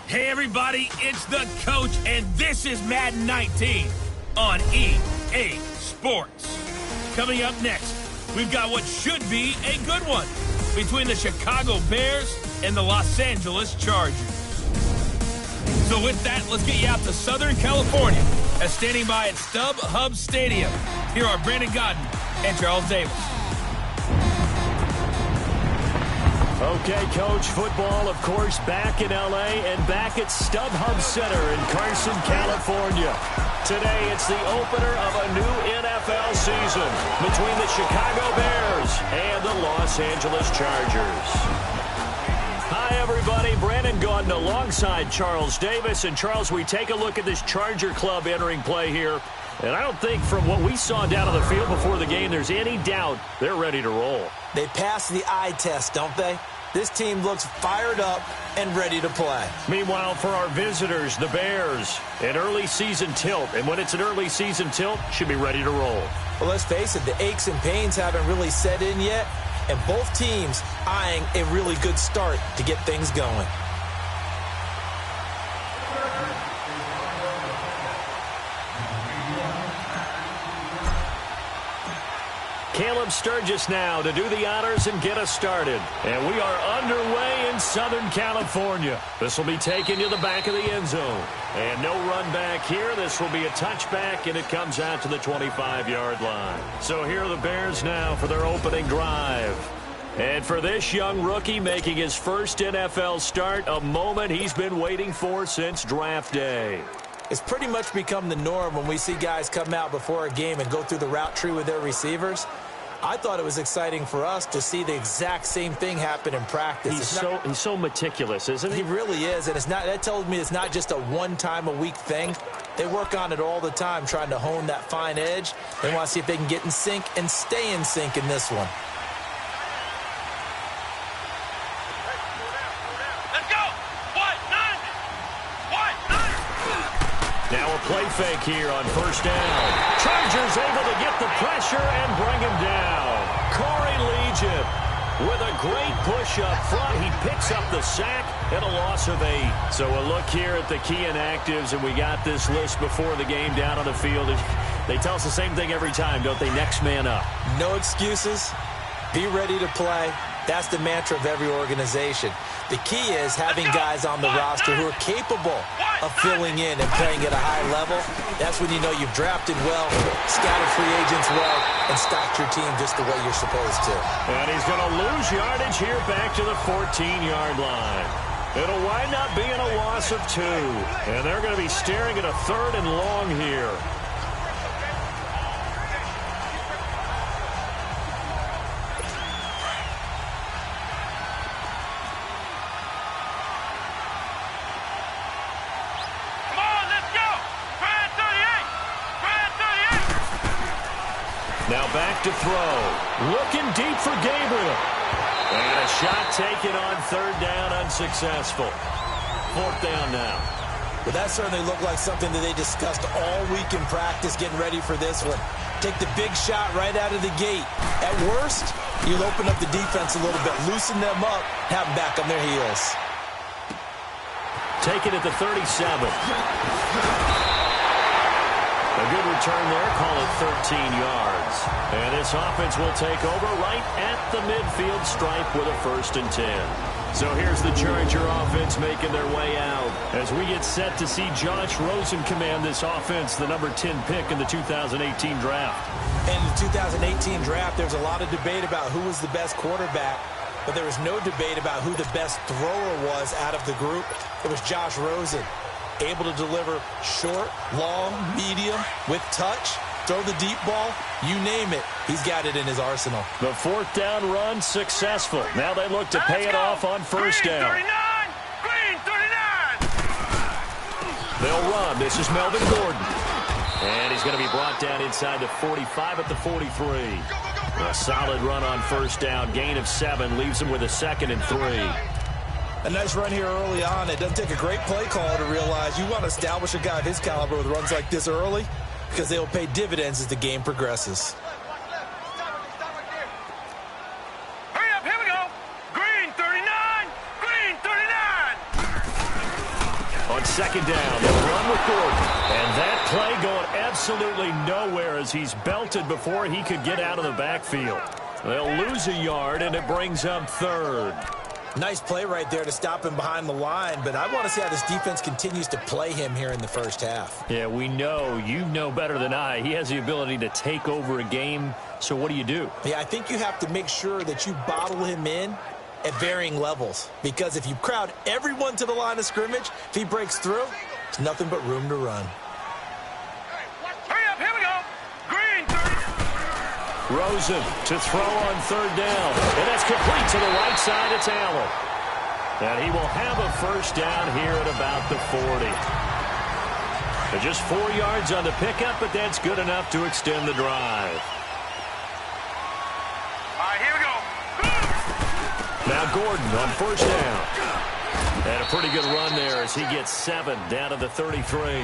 Hey everybody, it's the coach, and this is Madden 19 on EA Sports. Coming up next, we've got what should be a good one between the Chicago Bears and the Los Angeles Chargers. So with that, let's get you out to Southern California. As standing by at StubHub Stadium, here are Brandon Godden and Charles Davis. Okay, Coach, football, of course, back in L.A. and back at StubHub Center in Carson, California. Today, it's the opener of a new NFL season between the Chicago Bears and the Los Angeles Chargers. Hi, everybody. Brandon Gaudin alongside Charles Davis. And, Charles, we take a look at this Charger club entering play here. And I don't think from what we saw down on the field before the game there's any doubt they're ready to roll. They passed the eye test, don't they? This team looks fired up and ready to play. Meanwhile, for our visitors, the Bears, an early season tilt. And when it's an early season tilt, should be ready to roll. Well, let's face it, the aches and pains haven't really set in yet. And both teams eyeing a really good start to get things going. Caleb Sturgis now to do the honors and get us started. And we are underway in Southern California. This will be taken to the back of the end zone. And no run back here. This will be a touchback, and it comes out to the 25-yard line. So here are the Bears now for their opening drive. And for this young rookie making his first NFL start, a moment he's been waiting for since draft day. It's pretty much become the norm when we see guys come out before a game and go through the route tree with their receivers. I thought it was exciting for us to see the exact same thing happen in practice. He's so meticulous, isn't he? He really is, and that tells me it's not just a one-time-a-week thing. They work on it all the time, trying to hone that fine edge. They want to see if they can get in sync and stay in sync in this one. Now a play fake here on first down. Chargers able to get the pressure and bring him down. Corey Legion with a great push up front. He picks up the sack and a loss of 8. So a look here at the key inactives, and we got this list before the game down on the field. They tell us the same thing every time, don't they? Next man up. No excuses. Be ready to play. That's the mantra of every organization. The key is having guys on the roster who are capable of filling in and playing at a high level. That's when you know you've drafted well, scouted free agents well, and stocked your team just the way you're supposed to. And he's going to lose yardage here back to the 14-yard line. It'll wind up being a loss of 2. And they're going to be staring at a 3rd and long here. Now back to throw. Looking deep for Gabriel. And a shot taken on 3rd down, unsuccessful. 4th down now. Well, that certainly looked like something that they discussed all week in practice, getting ready for this one. Take the big shot right out of the gate. At worst, you'll open up the defense a little bit, loosen them up, have them back on their heels. Take it at the 37. A good return there, call it 13 yards. And this offense will take over right at the midfield stripe with a 1st and 10. So here's the Charger offense making their way out as we get set to see Josh Rosen command this offense, the number 10 pick in the 2018 draft. And in the 2018 draft, there's a lot of debate about who was the best quarterback, but there was no debate about who the best thrower was out of the group. It was Josh Rosen. Able to deliver short, long, medium, with touch, throw the deep ball, you name it. He's got it in his arsenal. The 4th down run successful. Now they look to pay it off on first down. Green 39! They'll run. This is Melvin Gordon. And he's going to be brought down inside the 45 at the 43. A solid run on first down. Gain of 7 leaves him with a 2nd and 3. A nice run here early on. It doesn't take a great play caller to realize you want to establish a guy of his caliber with runs like this early because they will pay dividends as the game progresses. Hurry up, here we go. Green 39! Green 39! second down. They'll run with Gordon. And that play going absolutely nowhere as he's belted before he could get out of the backfield. They'll lose a yard, and it brings up third. Nice play right there to stop him behind the line, but I want to see how this defense continues to play him here in the first half. Yeah, we know. You know better than I. He has the ability to take over a game, so what do you do? Yeah, I think you have to make sure that you bottle him in at varying levels, because if you crowd everyone to the line of scrimmage, if he breaks through, there's nothing but room to run. Hurry up, here we go. Green, 30. Rosen to throw on third down. And that's complete to the right side. It's Allen. And he will have a first down here at about the 40. But just 4 yards on the pickup, but that's good enough to extend the drive. All right, here we go. Now Gordon on first down. And a pretty good run there as he gets 7 down to the 33.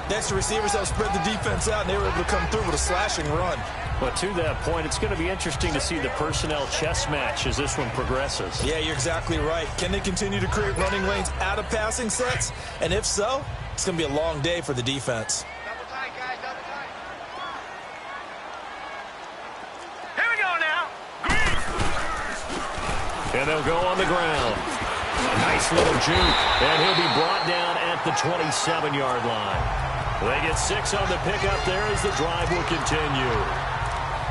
Next, the receivers have spread the defense out, and they were able to come through with a slashing run. But to that point, it's going to be interesting to see the personnel chess match as this one progresses. Yeah, you're exactly right. Can they continue to create running lanes out of passing sets? And if so, it's going to be a long day for the defense. Double tight, guys, double tight. Here we go now. Green. And they'll go on the ground. Nice little juke. And he'll be brought down at the 27-yard line. They get 6 on the pickup there as the drive will continue.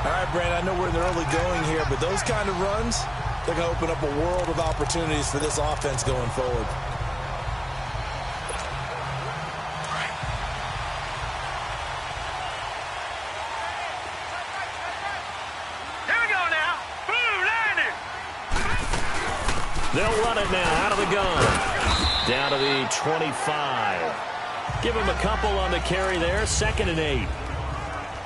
All right, Brandon, I know we're in the early going here, but those kind of runs, they're going to open up a world of opportunities for this offense going forward. Here we go now. Blue landing. They'll run it now out of the gun. Down to the 25. Give him a couple on the carry there. 2nd and 8.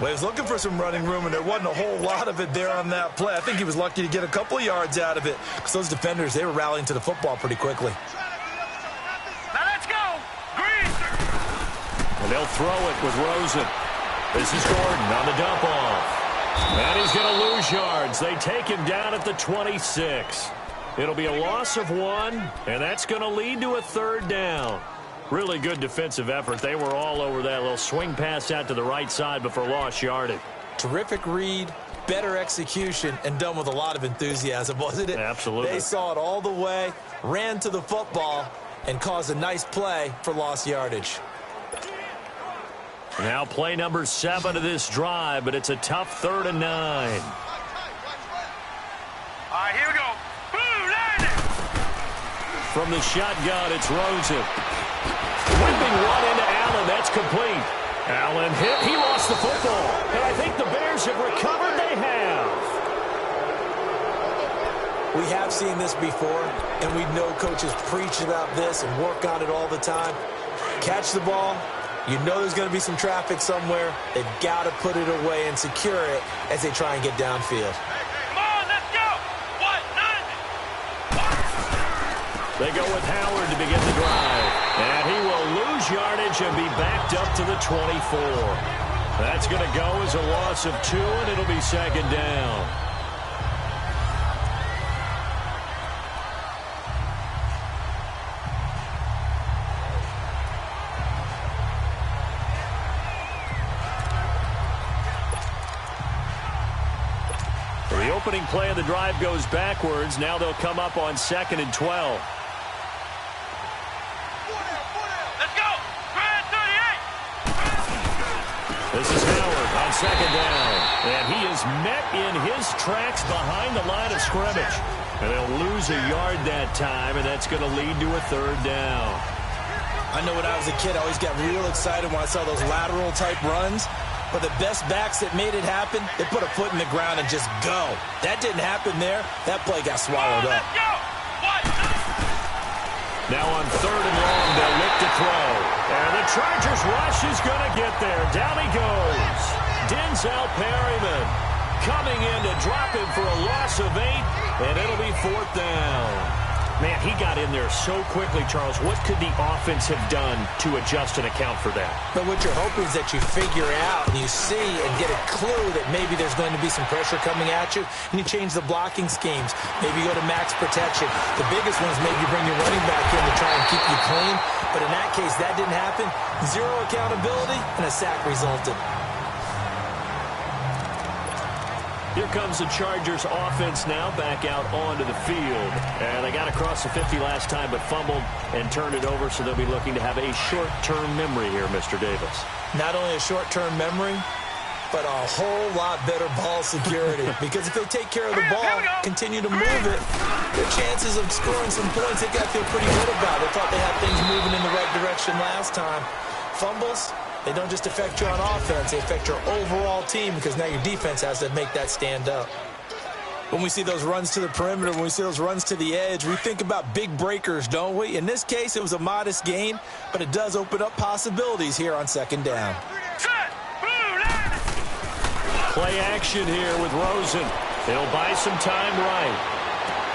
Well, he was looking for some running room, and there wasn't a whole lot of it there on that play. I think he was lucky to get a couple of yards out of it because those defenders, they were rallying to the football pretty quickly. Now let's go. Green. And they'll throw it with Rosen. This is Gordon on the dump off. And he's going to lose yards. They take him down at the 26. It'll be a loss of 1, and that's going to lead to a 3rd down. Really good defensive effort. They were all over that little swing pass out to the right side before lost yardage. Terrific read, better execution, and done with a lot of enthusiasm, wasn't it? Absolutely. They saw it all the way, ran to the football, and caused a nice play for lost yardage. Now play number 7 of this drive, but it's a tough 3rd and 9. All right, here we go. Blue landing. From the shotgun, it's Rosen. Whipping one into Allen. That's complete. Allen hit. He lost the football. And I think the Bears have recovered. They have. We have seen this before, and we know coaches preach about this and work on it all the time. Catch the ball. You know there's going to be some traffic somewhere. They've got to put it away and secure it as they try and get downfield. Come on, let's go. 1-9. They go with Howard to begin the drive. And he will lose yardage and be backed up to the 24. That's going to go as a loss of 2, and it'll be 2nd down. The opening play of the drive goes backwards. Now they'll come up on 2nd and 12. This is Howard on 2nd down. And he is met in his tracks behind the line of scrimmage. And they'll lose a yard that time, and that's going to lead to a 3rd down. I know when I was a kid, I always got real excited when I saw those lateral-type runs. But the best backs that made it happen, they put a foot in the ground and just go. That didn't happen there. That play got swallowed up. Now on 3rd and long, they'll look to throw. And the Chargers rush is going to get there. Down he goes. Denzel Perryman coming in to drop him for a loss of 8, and it'll be 4th down. Man, he got in there so quickly, Charles. What could the offense have done to adjust and account for that? But what you're hoping is that you figure out and you see and get a clue that maybe there's going to be some pressure coming at you, and you change the blocking schemes. Maybe you go to max protection. The biggest one is maybe you bring your running back in to try and keep you clean. But in that case, that didn't happen. Zero accountability, and a sack resulted. Here comes the Chargers offense now back out onto the field. And they got across the 50 last time but fumbled and turned it over, so they'll be looking to have a short-term memory here, Mr. Davis. Not only a short-term memory, but a whole lot better ball security. Because if they take care of the ball, continue to move it, their chances of scoring some points, they got to feel pretty good about. They thought they had things moving in the right direction last time. Fumbles, they don't just affect you on offense, they affect your overall team because now your defense has to make that stand up. When we see those runs to the perimeter, when we see those runs to the edge, we think about big breakers, don't we? In this case, it was a modest gain, but it does open up possibilities here on second down. Play action here with Rosen. He'll buy some time right.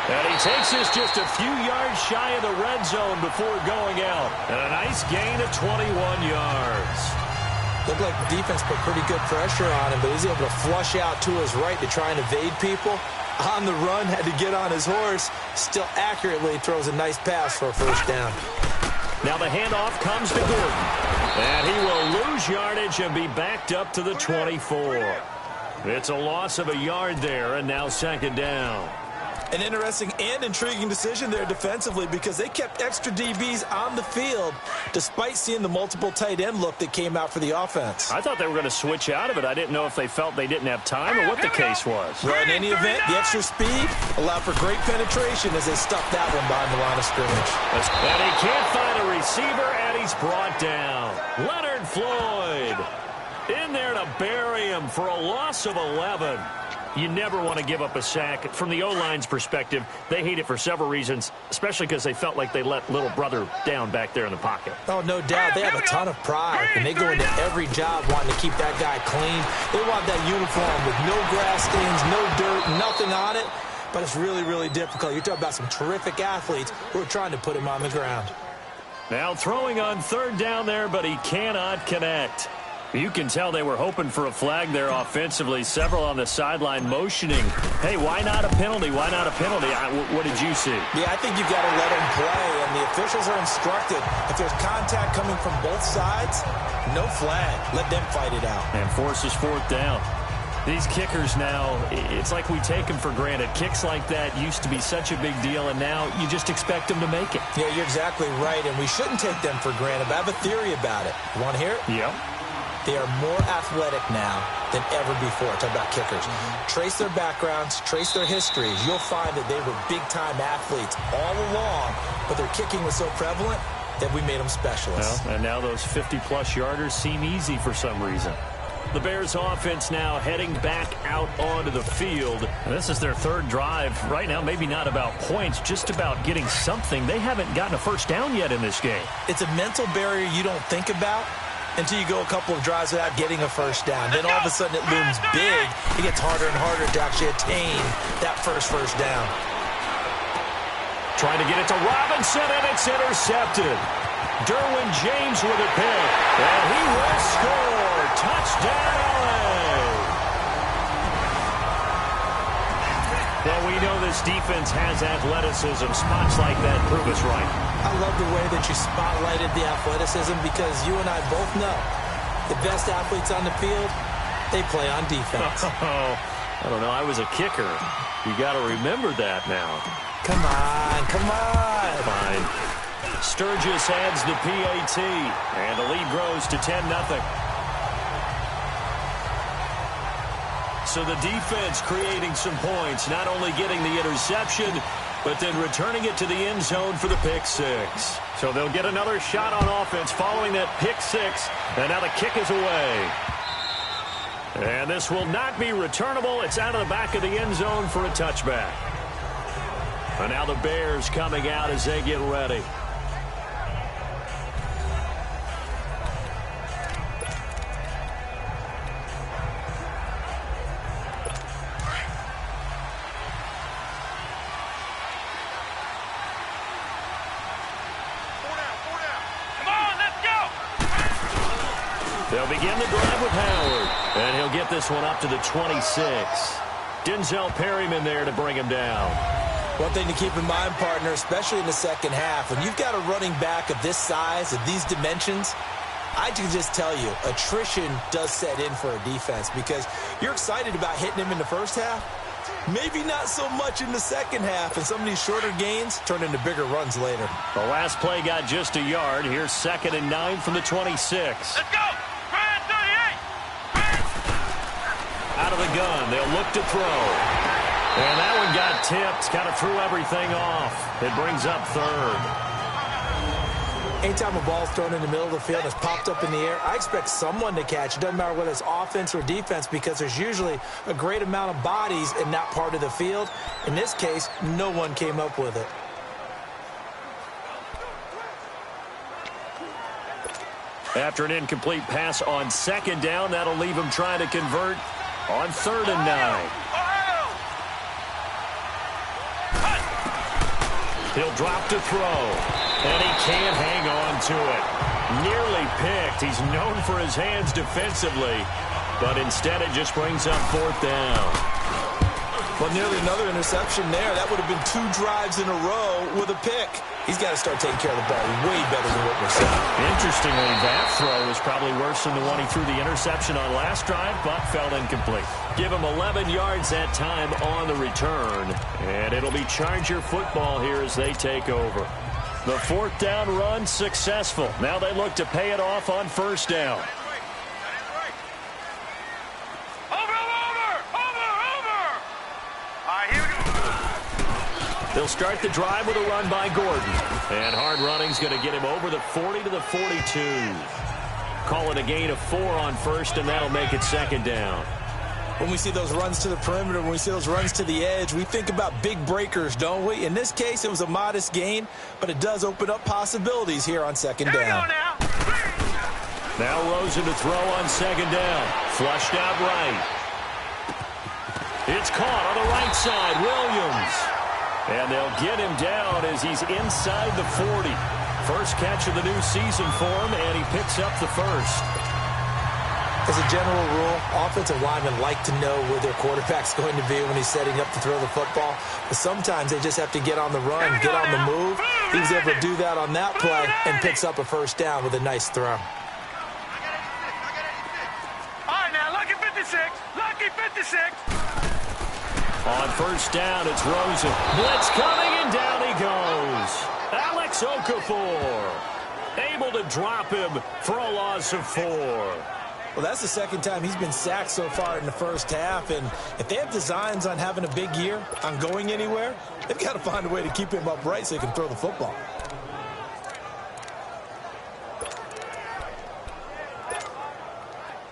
And he takes this just a few yards shy of the red zone before going out. And a nice gain of 21 yards. Looked like the defense put pretty good pressure on him, but he's able to flush out to his right to try and evade people. On the run, had to get on his horse. Still accurately throws a nice pass for a first down. Now the handoff comes to Gordon. And he will lose yardage and be backed up to the 24. It's a loss of a yard there, and now second down. An interesting and intriguing decision there defensively because they kept extra DBs on the field despite seeing the multiple tight end look that came out for the offense. I thought they were going to switch out of it. I didn't know if they felt they didn't have time or what the case was. Well, in any event, the extra speed allowed for great penetration as they stuffed that one behind the line of scrimmage. And he can't find a receiver, and he's brought down. Leonard Floyd in there to bury him for a loss of 11. You never want to give up a sack. From the O-line's perspective, they hate it for several reasons, especially because they felt like they let little brother down back there in the pocket. Oh, no doubt. They have a ton of pride, and they go into every job wanting to keep that guy clean. They want that uniform with no grass stains, no dirt, nothing on it, but it's really, really difficult. You're talking about some terrific athletes who are trying to put him on the ground. Now throwing on third down there, but he cannot connect. You can tell they were hoping for a flag there offensively. Several on the sideline motioning. Hey, why not a penalty? Why not a penalty? What did you see? Yeah, I think you've got to let them play, and the officials are instructed. If there's contact coming from both sides, no flag. Let them fight it out. And forces fourth down. These kickers now, it's like we take them for granted. Kicks like that used to be such a big deal, and now you just expect them to make it. Yeah, you're exactly right, and we shouldn't take them for granted. But I have a theory about it. You want to hear it? Yep. They are more athletic now than ever before. Talk about kickers. Trace their backgrounds, trace their histories. You'll find that they were big-time athletes all along, but their kicking was so prevalent that we made them specialists. Well, and now those 50-plus yarders seem easy for some reason. The Bears offense now heading back out onto the field. And this is their third drive. Right now, maybe not about points, just about getting something. They haven't gotten a first down yet in this game. It's a mental barrier you don't think about until you go a couple of drives without getting a first down. Then all of a sudden it looms big. It gets harder and harder to actually attain that first down. Trying to get it to Robinson, and it's intercepted. Derwin James with a pick, and he will score. Touchdown, LA. Well, we know this defense has athleticism. Spots like that prove us right. I love the way that you spotlighted the athleticism because you and I both know the best athletes on the field, they play on defense. Oh, I don't know. I was a kicker. You got to remember that now. Come on, come on. Fine. Sturgis adds the PAT, and the lead grows to 10-0. So the defense creating some points, not only getting the interception, but then returning it to the end zone for the pick six. So they'll get another shot on offense following that pick six, and now the kick is away. And this will not be returnable. It's out of the back of the end zone for a touchback. And now the Bears coming out as they get ready. They'll begin the drive with Howard, and he'll get this one up to the 26. Denzel Perryman there to bring him down. One thing to keep in mind, partner, especially in the second half, when you've got a running back of this size, of these dimensions, I can just tell you, attrition does set in for a defense because you're excited about hitting him in the first half. Maybe not so much in the second half, and some of these shorter gains turn into bigger runs later. The last play got just a yard. Here's 2nd and 9 from the 26. Let's go! Fran 38! Fran! Out of the gun, they'll look to throw. And that one got tipped, kind of threw everything off. It brings up 3rd. Anytime a ball's thrown in the middle of the field and it's popped up in the air, I expect someone to catch. It doesn't matter whether it's offense or defense because there's usually a great amount of bodies in that part of the field. In this case, no one came up with it. After an incomplete pass on 2nd down, that'll leave him trying to convert on 3rd and 9. He'll drop to throw, and he can't hang on to it. Nearly picked. He's known for his hands defensively, but instead it just brings up 4th down. But nearly another interception there. That would have been 2 drives in a row with a pick. He's got to start taking care of the ball way better than what we're seeing. Interestingly, that throw was probably worse than the one he threw the interception on last drive, but fell incomplete. Give him 11 yards that time on the return, and it'll be Charger football here as they take over. The 4th down run successful. Now they look to pay it off on 1st down. They'll start the drive with a run by Gordon. And hard running's going to get him over the 40 to the 42. Call it a gain of 4 on 1st, and that'll make it 2nd down. When we see those runs to the perimeter, when we see those runs to the edge, we think about big breakers, don't we? In this case, it was a modest gain, but it does open up possibilities here on 2nd down. Now Rosen to throw on 2nd down. Flushed out right. It's caught on the right side. Williams. And they'll get him down as he's inside the 40. First catch of the new season for him, and he picks up the 1st. As a general rule, offensive linemen like to know where their quarterback's going to be when he's setting up to throw the football. But sometimes they just have to get on the run, get on the move. He was able to do that on that play and picks up a 1st down with a nice throw. All right, now, lucky 56. Lucky 56. On 1st down, it's Rosen. Blitz coming, and down he goes. Alex Okafor able to drop him for a loss of 4. Well, that's the 2nd time he's been sacked so far in the first half, and if they have designs on having a big year, on going anywhere, they've got to find a way to keep him upright so he can throw the football.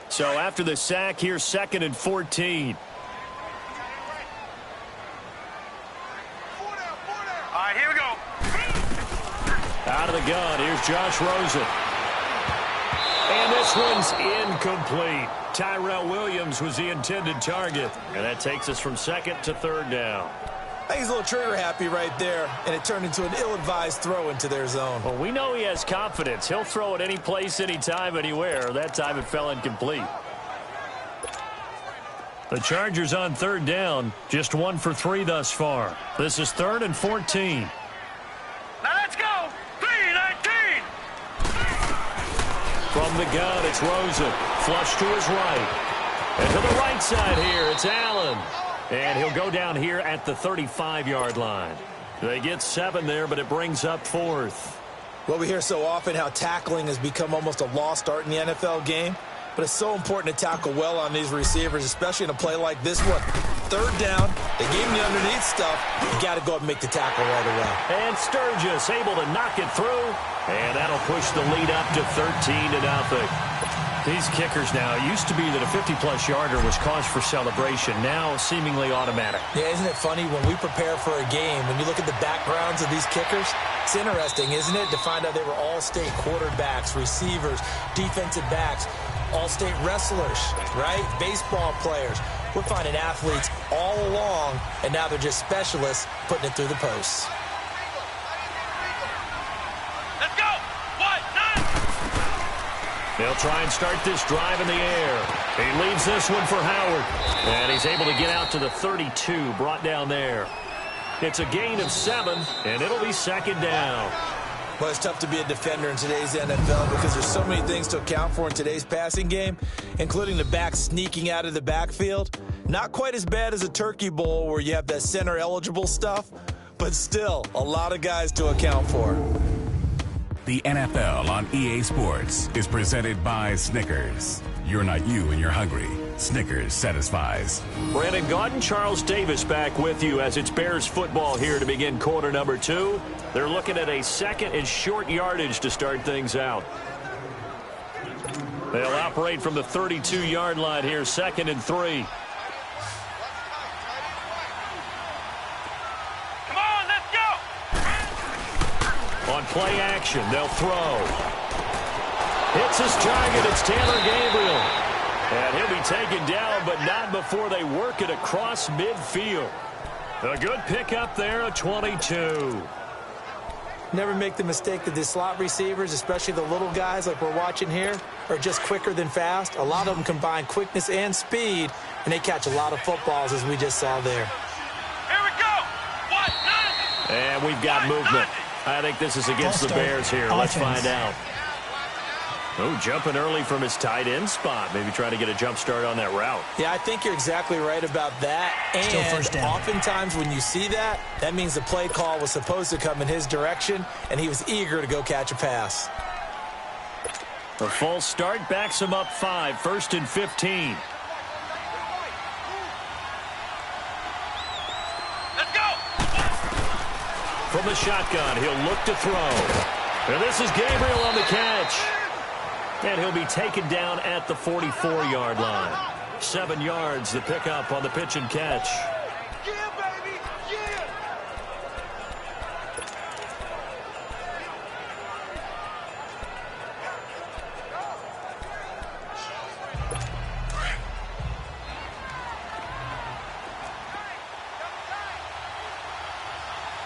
So after the sack, here's 2nd and 14. All right, here we go. Out of the gun, here's Josh Rosen. And this one's incomplete. Tyrell Williams was the intended target. And that takes us from 2nd to 3rd down. I think he's a little trigger happy right there, and it turned into an ill-advised throw into their zone. Well, we know he has confidence. He'll throw it any place, anytime, anywhere. That time it fell incomplete. The Chargers on 3rd down, just 1 for 3 thus far. This is 3rd and 14. Now let's go. 3-19. From the gun, it's Rosen. Flush to his right. And to the right side here, it's Allen. And he'll go down here at the 35-yard line. They get 7 there, but it brings up 4th. Well, we hear so often how tackling has become almost a lost art in the NFL game. But it's so important to tackle well on these receivers, especially in a play like this one. 3rd down, they gave him the underneath stuff. You got to go up and make the tackle right away. And Sturgis able to knock it through. And that'll push the lead up to 13-0. These kickers now, it used to be that a 50-plus yarder was cause for celebration. Now, seemingly automatic. Yeah, isn't it funny when we prepare for a game, when you look at the backgrounds of these kickers, it's interesting, isn't it, to find out they were all-state quarterbacks, receivers, defensive backs, all-state wrestlers, right? Baseball players. We're finding athletes all along, and now they're just specialists putting it through the posts. Let's go. 1-9. They'll try and start this drive in the air. He leaves this one for Howard. And he's able to get out to the 32, brought down there. It's a gain of 7, and it'll be second down. Well, it's tough to be a defender in today's NFL because there's so many things to account for in today's passing game, including the back sneaking out of the backfield. Not quite as bad as a turkey bowl where you have that center-eligible stuff, but still a lot of guys to account for. The NFL on EA Sports is presented by Snickers. You're not you and you're hungry. Snickers satisfies. Brandon Gaudin, Charles Davis back with you as it's Bears football here to begin quarter number 2. They're looking at a second and short yardage to start things out. They'll operate from the 32-yard line here, 2nd and 3. Come on, let's go! On play action, they'll throw. Hits his target. It's Taylor Gabriel. And he'll be taken down, but not before they work it across midfield. A good pickup there, a 22. Never make the mistake that the slot receivers, especially the little guys like we're watching here, are just quicker than fast. A lot of them combine quickness and speed, and they catch a lot of footballs, as we just saw there. Here we go! And we've got movement. I think this is against the Bears here. Let's find out. Oh, jumping early from his tight end spot. Maybe trying to get a jump start on that route. Yeah, I think you're exactly right about that. And oftentimes when you see that, that means the play call was supposed to come in his direction, and he was eager to go catch a pass. A false start backs him up 5, 1st and 15. Let's go! From the shotgun, he'll look to throw. And this is Gabriel on the catch. And he'll be taken down at the 44-yard line. 7 yards, the pickup on the pitch and catch. Yeah, baby! Yeah!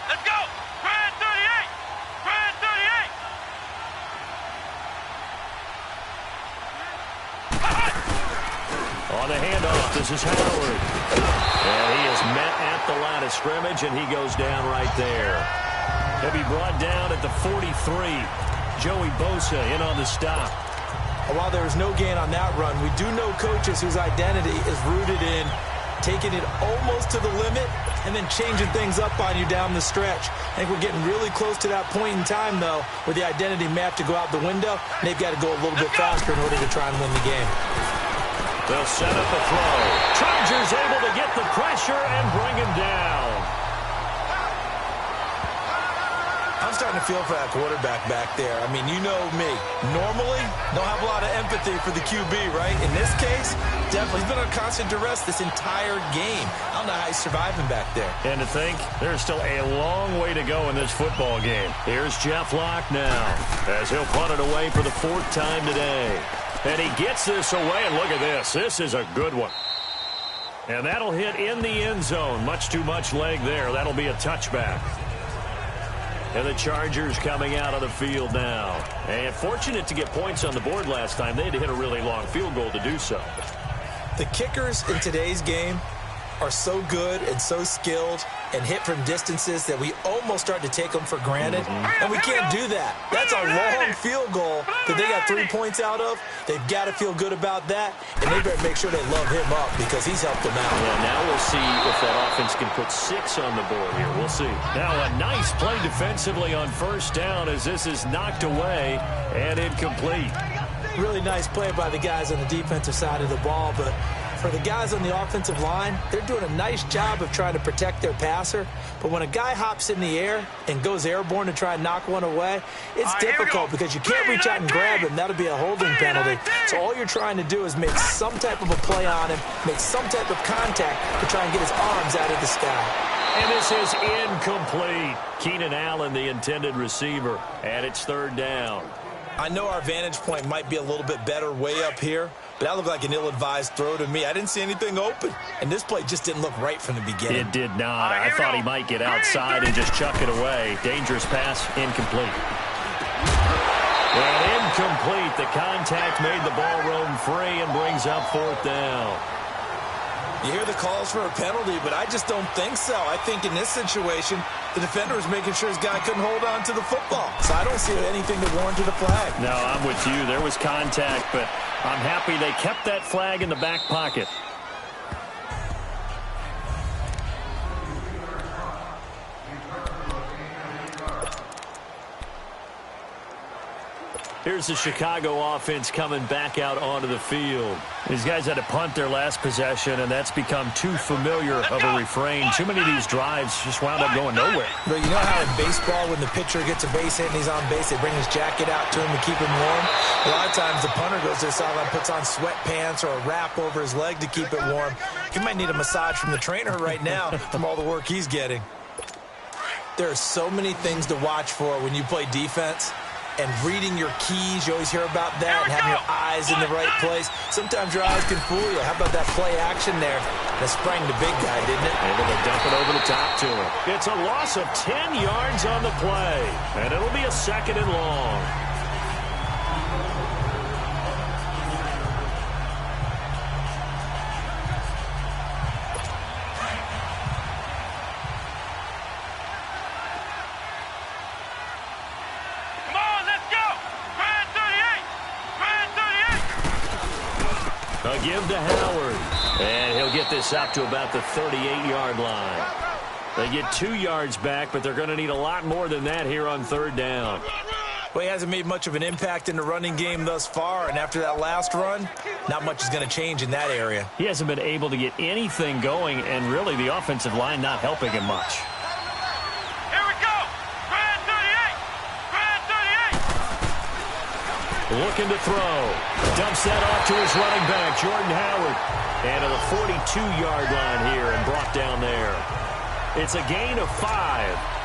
Let's go! Fran 38! Fran 38! On the handoff, this is Howard. And he is met at the line of scrimmage, and he goes down right there. He'll be brought down at the 43. Joey Bosa in on the stop. While there was no gain on that run, we do know coaches whose identity is rooted in taking it almost to the limit and then changing things up on you down the stretch. I think we're getting really close to that point in time, though, where the identity may have to go out the window, and they've got to go a little bit faster in order to try and win the game. They'll set up a throw. Chargers able to get the pressure and bring him down. I'm starting to feel for that quarterback back there. I mean, you know me. Normally, don't have a lot of empathy for the QB, right? In this case, definitely. He's been under constant duress this entire game. I don't know how he's surviving back there. And to think, there's still a long way to go in this football game. Here's Jeff Locke now, as he'll punt it away for the 4th time today. And he gets this away, and look at this. This is a good one. And that'll hit in the end zone. Much too much leg there. That'll be a touchback. And the Chargers coming out of the field now. And fortunate to get points on the board last time. They had to hit a really long field goal to do so. The kickers in today's game are so good and so skilled and hit from distances that we almost start to take them for granted. And we can't do that. That's a long field goal that they got 3 points out of. They've got to feel good about that, and they better make sure they love him up because he's helped them out. Yeah, now we'll see if that offense can put 6 on the board here. We'll see. Now a nice play defensively on 1st down as this is knocked away and incomplete. Really nice play by the guys on the defensive side of the ball, but for the guys on the offensive line, they're doing a nice job of trying to protect their passer. But when a guy hops in the air and goes airborne to try and knock one away, it's difficult because you can't reach out and grab him. That'll be a holding penalty. So all you're trying to do is make some type of a play on him, make some type of contact to try and get his arms out of the sky. And this is incomplete. Keenan Allen, the intended receiver, and it's 3rd down. I know our vantage point might be a little bit better way up here, but that looked like an ill-advised throw to me. I didn't see anything open, and this play just didn't look right from the beginning. It did not. I thought he might get outside and just chuck it away. Dangerous pass, incomplete. And incomplete. The contact made the ball roam free and brings up 4th down. You hear the calls for a penalty, but I just don't think so. I think in this situation, the defender was making sure his guy couldn't hold on to the football. So I don't see anything that warranted a flag. No, I'm with you. There was contact, but I'm happy they kept that flag in the back pocket. Here's the Chicago offense coming back out onto the field. These guys had to punt their last possession, and that's become too familiar of a refrain. Too many of these drives just wound up going nowhere. But you know how in baseball, when the pitcher gets a base hit and he's on base, they bring his jacket out to him to keep him warm? A lot of times the punter goes to the sideline, puts on sweatpants or a wrap over his leg to keep it warm. He might need a massage from the trainer right now from all the work he's getting. There are so many things to watch for when you play defense. And reading your keys, you always hear about that, and having your eyes in the right place. Sometimes your eyes can fool you. How about that play action there? That sprang the big guy, didn't it? Able to dump it over the top to him. It's a loss of 10 yards on the play, and it'll be a 2nd and long. Give to Howard, and he'll get this up to about the 38-yard line. They get 2 yards back, but they're going to need a lot more than that here on 3rd down. Well, he hasn't made much of an impact in the running game thus far, and after that last run, not much is going to change in that area. He hasn't been able to get anything going, and really the offensive line not helping him much. Here we go. Fran 38. Looking to throw. Dumps that off to his running back, Jordan Howard. And to the 42-yard line here and brought down there. It's a gain of 5,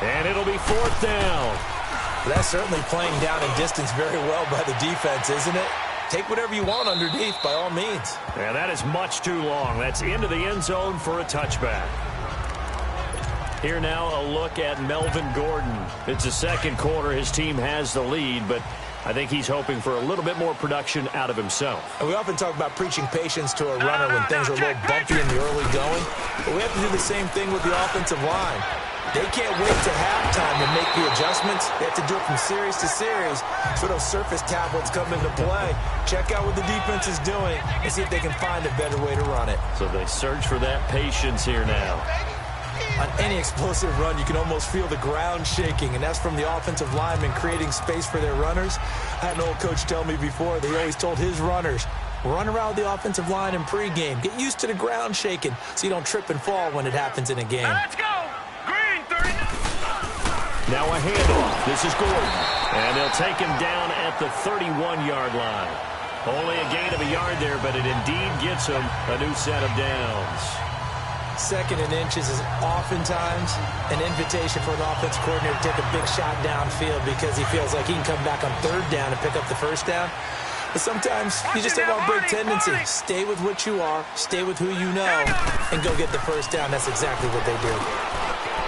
and it'll be 4th down. That's certainly playing down in distance very well by the defense, isn't it? Take whatever you want underneath, by all means. Yeah, that is much too long. That's into the end zone for a touchback. Here now a look at Melvin Gordon. It's the 2nd quarter. His team has the lead, but I think he's hoping for a little bit more production out of himself. And we often talk about preaching patience to a runner when things are a little bumpy in the early going. But we have to do the same thing with the offensive line. They can't wait to halftime to make the adjustments. They have to do it from series to series. So those surface tablets come into play. Check out what the defense is doing and see if they can find a better way to run it. So they search for that patience here now. On any explosive run, you can almost feel the ground shaking, and that's from the offensive linemen creating space for their runners. I had an old coach tell me before that he always told his runners, run around the offensive line in pregame. Get used to the ground shaking so you don't trip and fall when it happens in a game. Let's go. Green 30. Now a handoff. This is Gordon. And they'll take him down at the 31-yard line. Only a gain of a yard there, but it indeed gets him a new set of downs. 2nd and inches is oftentimes an invitation for an offensive coordinator to take a big shot downfield because he feels like he can come back on 3rd down and pick up the 1st down. But sometimes you just have a break tendency. Stay with what you are, stay with who you know, and go get the 1st down. That's exactly what they do.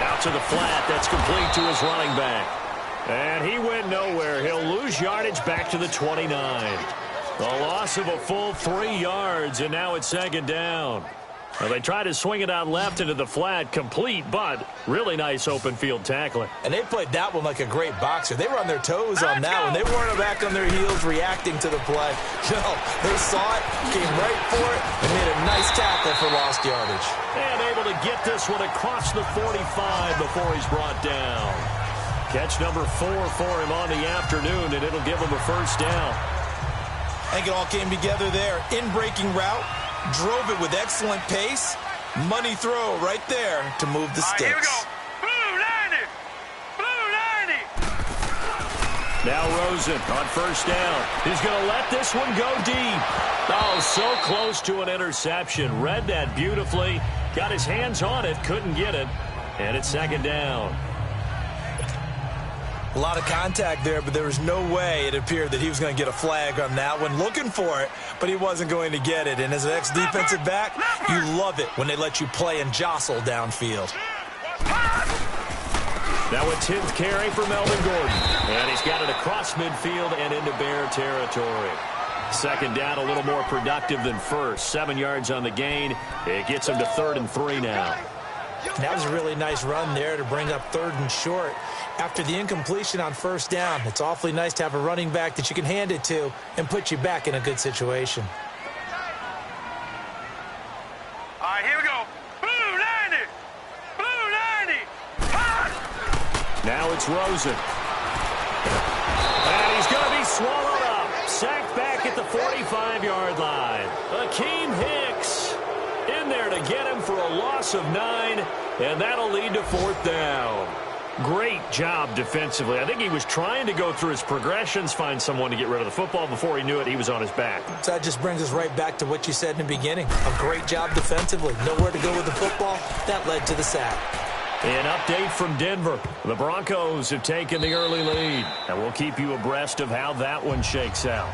Out to the flat. That's complete to his running back. And he went nowhere. He'll lose yardage back to the 29. A loss of a full 3 yards, and now it's 2nd down. Well, they try to swing it out left into the flat, complete, but really nice open field tackling. And they played that one like a great boxer. They were on their toes on that one. They weren't back on their heels reacting to the play. No, they saw it, came right for it, and made a nice tackle for lost yardage. And able to get this one across the 45 before he's brought down. Catch number 4 for him on the afternoon, and it'll give him a 1st down. I think it all came together there. In-breaking route. Drove it with excellent pace. Money throw right there to move the sticks. Here we go. Blue 90. Blue 90. Now Rosen on 1st down. He's going to let this one go deep. Oh, so close to an interception. Read that beautifully. Got his hands on it. Couldn't get it. And it's 2nd down. A lot of contact there, but there was no way it appeared that he was going to get a flag on that one. Looking for it, but he wasn't going to get it. And as an ex-defensive back, you love it when they let you play and jostle downfield. Now a 10th carry for Melvin Gordon. And he's got it across midfield and into Bear territory. Second down, a little more productive than first. 7 yards on the gain. It gets him to 3rd and 3 now. That was a really nice run there to bring up 3rd and short. After the incompletion on 1st down, it's awfully nice to have a running back that you can hand it to and put you back in a good situation. All right, here we go. Blue 90. Blue 90. Hot. Now it's Rosen. And he's going to be swallowed up. Sacked back at the 45-yard line. Akeem Hicks in there to get him for a loss of 9, and that'll lead to 4th down. Great job defensively. I think he was trying to go through his progressions, find someone to get rid of the football. Before he knew it, he was on his back. So that just brings us right back to what you said in the beginning. A great job defensively. Nowhere to go with the football. That led to the sack. An update from Denver. The Broncos have taken the early lead, and we'll keep you abreast of how that one shakes out.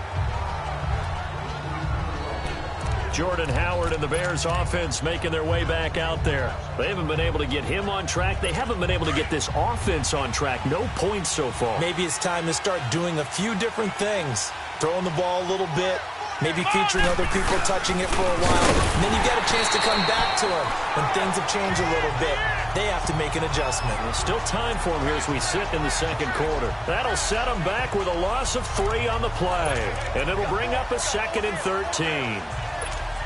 Jordan Howard and the Bears offense making their way back out there. They haven't been able to get him on track. They haven't been able to get this offense on track. No points so far. Maybe it's time to start doing a few different things. Throwing the ball a little bit. Maybe featuring other people touching it for a while. And then you get a chance to come back to them when things have changed a little bit. They have to make an adjustment. There's still time for him here as we sit in the second quarter. That'll set him back with a loss of 3 on the play. And it'll bring up a 2nd and 13.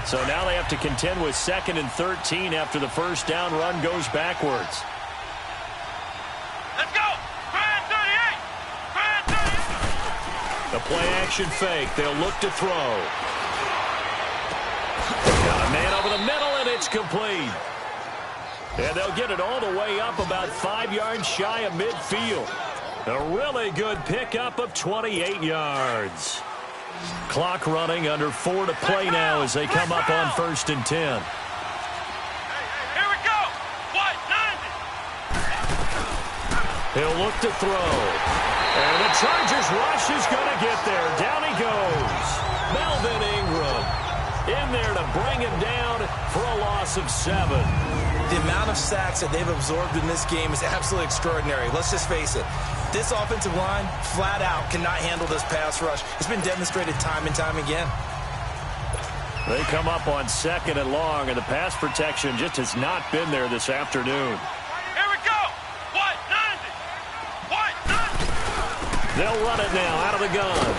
So now they have to contend with 2nd and 13 after the first down run goes backwards. Let's go. Fran 38. Fran 38. The play action fake. They'll look to throw. Got a man over the middle, and it's complete. And they'll get it all the way up about 5 yards shy of midfield. A really good pickup of 28 yards. Clock running, under 4 to play now as they come up on 1st and 10. Here we go. What? 90. He'll look to throw. And the Chargers rush is going to get there. Down he goes. Melvin Ingram in there to bring him down for a loss of 7. The amount of sacks that they've absorbed in this game is absolutely extraordinary. Let's just face it. This offensive line, flat out, cannot handle this pass rush. It's been demonstrated time and time again. They come up on 2nd and long, and the pass protection just has not been there this afternoon. Here we go. What? 90. What? 90. They'll run it now out of the gun.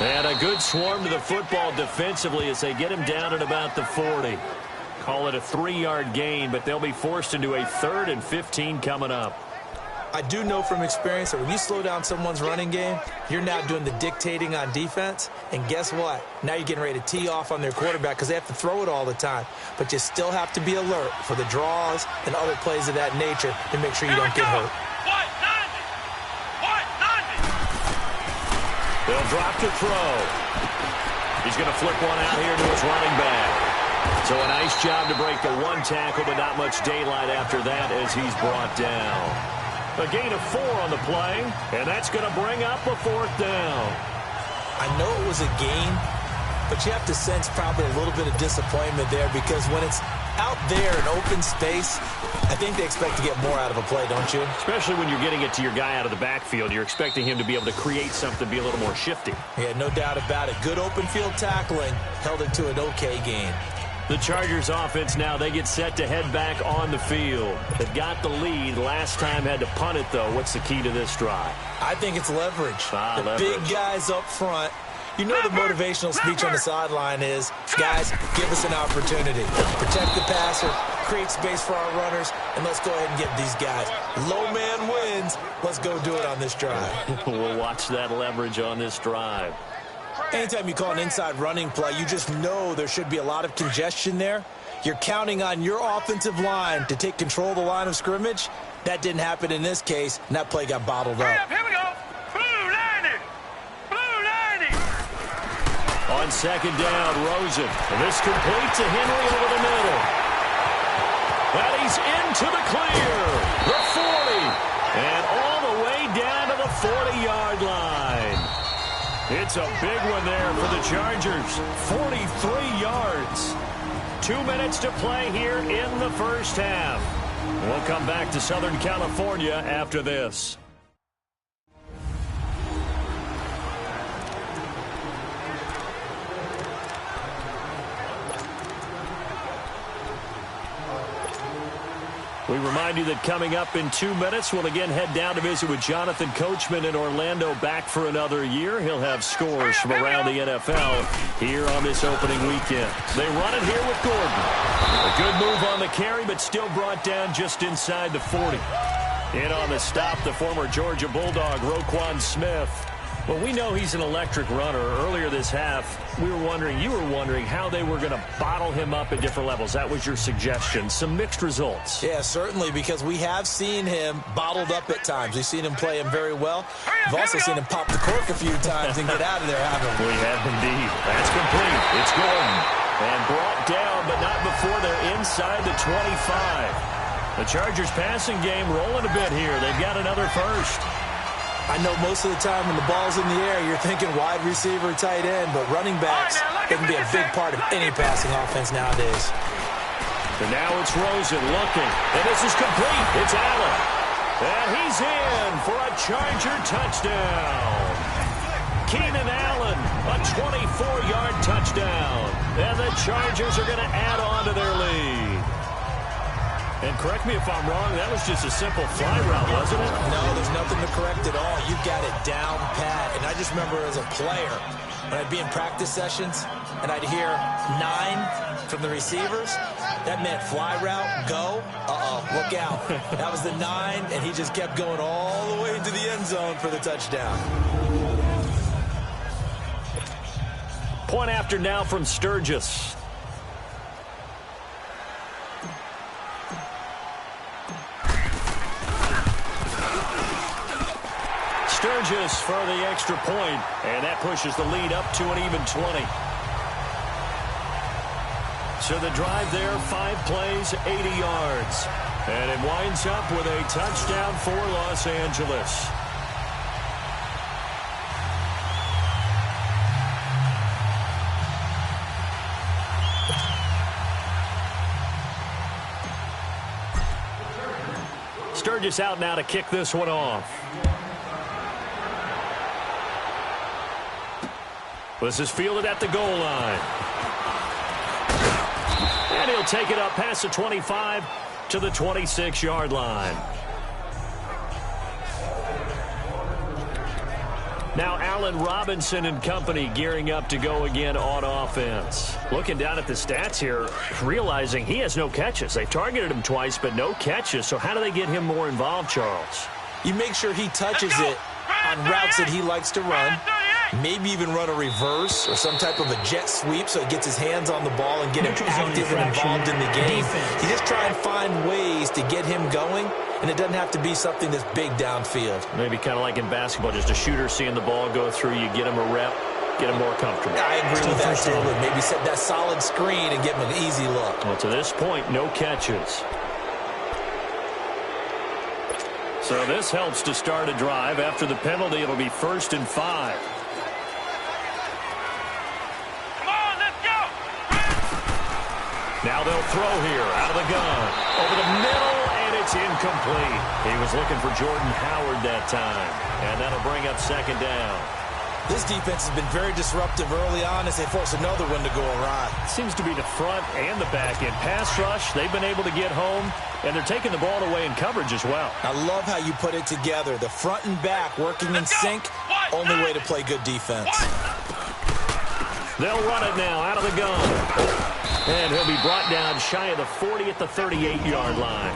And a good swarm to the football defensively as they get him down at about the 40. Call it a 3-yard gain, but they'll be forced into a 3rd and 15 coming up. I do know from experience that when you slow down someone's running game, you're now doing the dictating on defense. And guess what? Now you're getting ready to tee off on their quarterback because they have to throw it all the time. But you still have to be alert for the draws and other plays of that nature to make sure you don't get hurt. What? 90. What? 90. They'll drop to throw. He's going to flick one out here to his running back. So a nice job to break the 1 tackle, but not much daylight after that as he's brought down. A gain of 4 on the play, and that's going to bring up a 4th down. I know it was a gain, but you have to sense probably a little bit of disappointment there because when it's out there in open space, I think they expect to get more out of a play, don't you? Especially when you're getting it to your guy out of the backfield. You're expecting him to be able to create something, be a little more shifty. Yeah, no doubt about it. Good open field tackling held it to an okay gain. The Chargers offense now, they get set to head back on the field. They've got the lead. Last time had to punt it, though. What's the key to this drive? I think it's leverage. Leverage. Big guys up front. You know the motivational speech on the sideline is, guys, give us an opportunity. Protect the passer, create space for our runners, and let's go ahead and get these guys. Low man wins. Let's go do it on this drive. We'll watch that leverage on this drive. Anytime you call an inside running play, you just know there should be a lot of congestion there. You're counting on your offensive line to take control of the line of scrimmage. That didn't happen in this case, and that play got bottled up. Here we go. Blue 90. Blue 90. On 2nd down, Rosen. This complete to Henry over the middle. And he's into the clear. The 40. And all the way down to the 40-yard line. It's a big one there for the Chargers. 43 yards. 2 minutes to play here in the first half. We'll come back to Southern California after this. We remind you that coming up in 2 minutes, we'll again head down to visit with Jonathan Coachman in Orlando, back for another year. He'll have scores from around the NFL here on this opening weekend. They run it here with Gordon. A good move on the carry, but still brought down just inside the 40. In on the stop, the former Georgia Bulldog, Roquan Smith. Well, we know he's an electric runner. Earlier this half, you were wondering how they were going to bottle him up at different levels. That was your suggestion. Some mixed results. Yeah, certainly, because we have seen him bottled up at times. We've seen him play him very well. We've also seen him pop the cork a few times and get out of there, haven't we? We have indeed. That's complete. It's Gordon. And brought down, but not before they're inside the 25. The Chargers passing game rolling a bit here. They've got another first. I know most of the time when the ball's in the air, you're thinking wide receiver, tight end, but running backs can be a big part of any passing offense nowadays. And now it's Rosen looking, and this is complete. It's Allen. And he's in for a Charger touchdown. Keenan Allen, a 24-yard touchdown. And the Chargers are going to add on to their lead. And correct me if I'm wrong, that was just a simple fly route, wasn't it? No, there's nothing to correct at all. You've got it down pat. And I just remember as a player, when I'd be in practice sessions, and I'd hear 9 from the receivers, that meant fly route, go, look out. That was the 9, and he just kept going all the way into the end zone for the touchdown. Point after now from Sturgis. Sturgis for the extra point, and that pushes the lead up to an even 20. So the drive there, 5 plays, 80 yards. And it winds up with a touchdown for Los Angeles. Sturgis out now to kick this one off. This is fielded at the goal line. And he'll take it up past the 25 to the 26-yard line. Now Allen Robinson and company gearing up to go again on offense. Looking down at the stats here, realizing he has no catches. They targeted him twice, but no catches. So how do they get him more involved, Charles? You make sure he touches it on routes that he likes to run. Maybe even run a reverse or some type of a jet sweep so he gets his hands on the ball and get him active and involved in the game. You just try and find ways to get him going, and it doesn't have to be something that's big downfield. Maybe kind of like in basketball, just a shooter seeing the ball go through, you get him a rep, get him more comfortable. I agree with that totally. Maybe set that solid screen and give him an easy look. Well, to this point, no catches. So this helps to start a drive. After the penalty, it'll be 1st and 5. Now they'll throw here out of the gun. Over the middle, and it's incomplete. He was looking for Jordan Howard that time. And that'll bring up 2nd down. This defense has been very disruptive early on as they force another one to go awry. Seems to be the front and the back end. Pass rush, they've been able to get home, and they're taking the ball away in coverage as well. I love how you put it together. The front and back working in sync, only way to play good defense. They'll run it now out of the gun. And he'll be brought down shy of the 40 at the 38-yard line.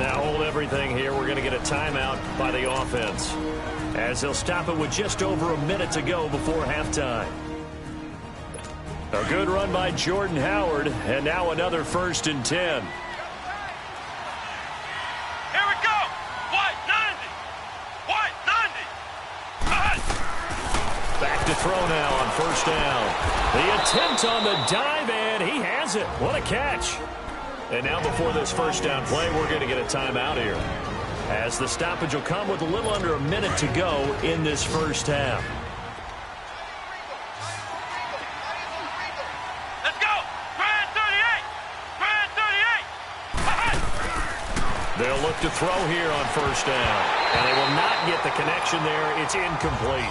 Now hold everything here. We're going to get a timeout by the offense, as they'll stop it with just over a minute to go before halftime. A good run by Jordan Howard, and now another 1st and 10. Here we go. White 90. White 90. Back to throw now on 1st down. The attempt on the dive, and he has it. What a catch. And now before this 1st down play, we're going to get a timeout here, as the stoppage will come with a little under a minute to go in this 1st half. Let's go. Fran 38. Fran 38. They'll look to throw here on first down. And they will not get the connection there. It's incomplete.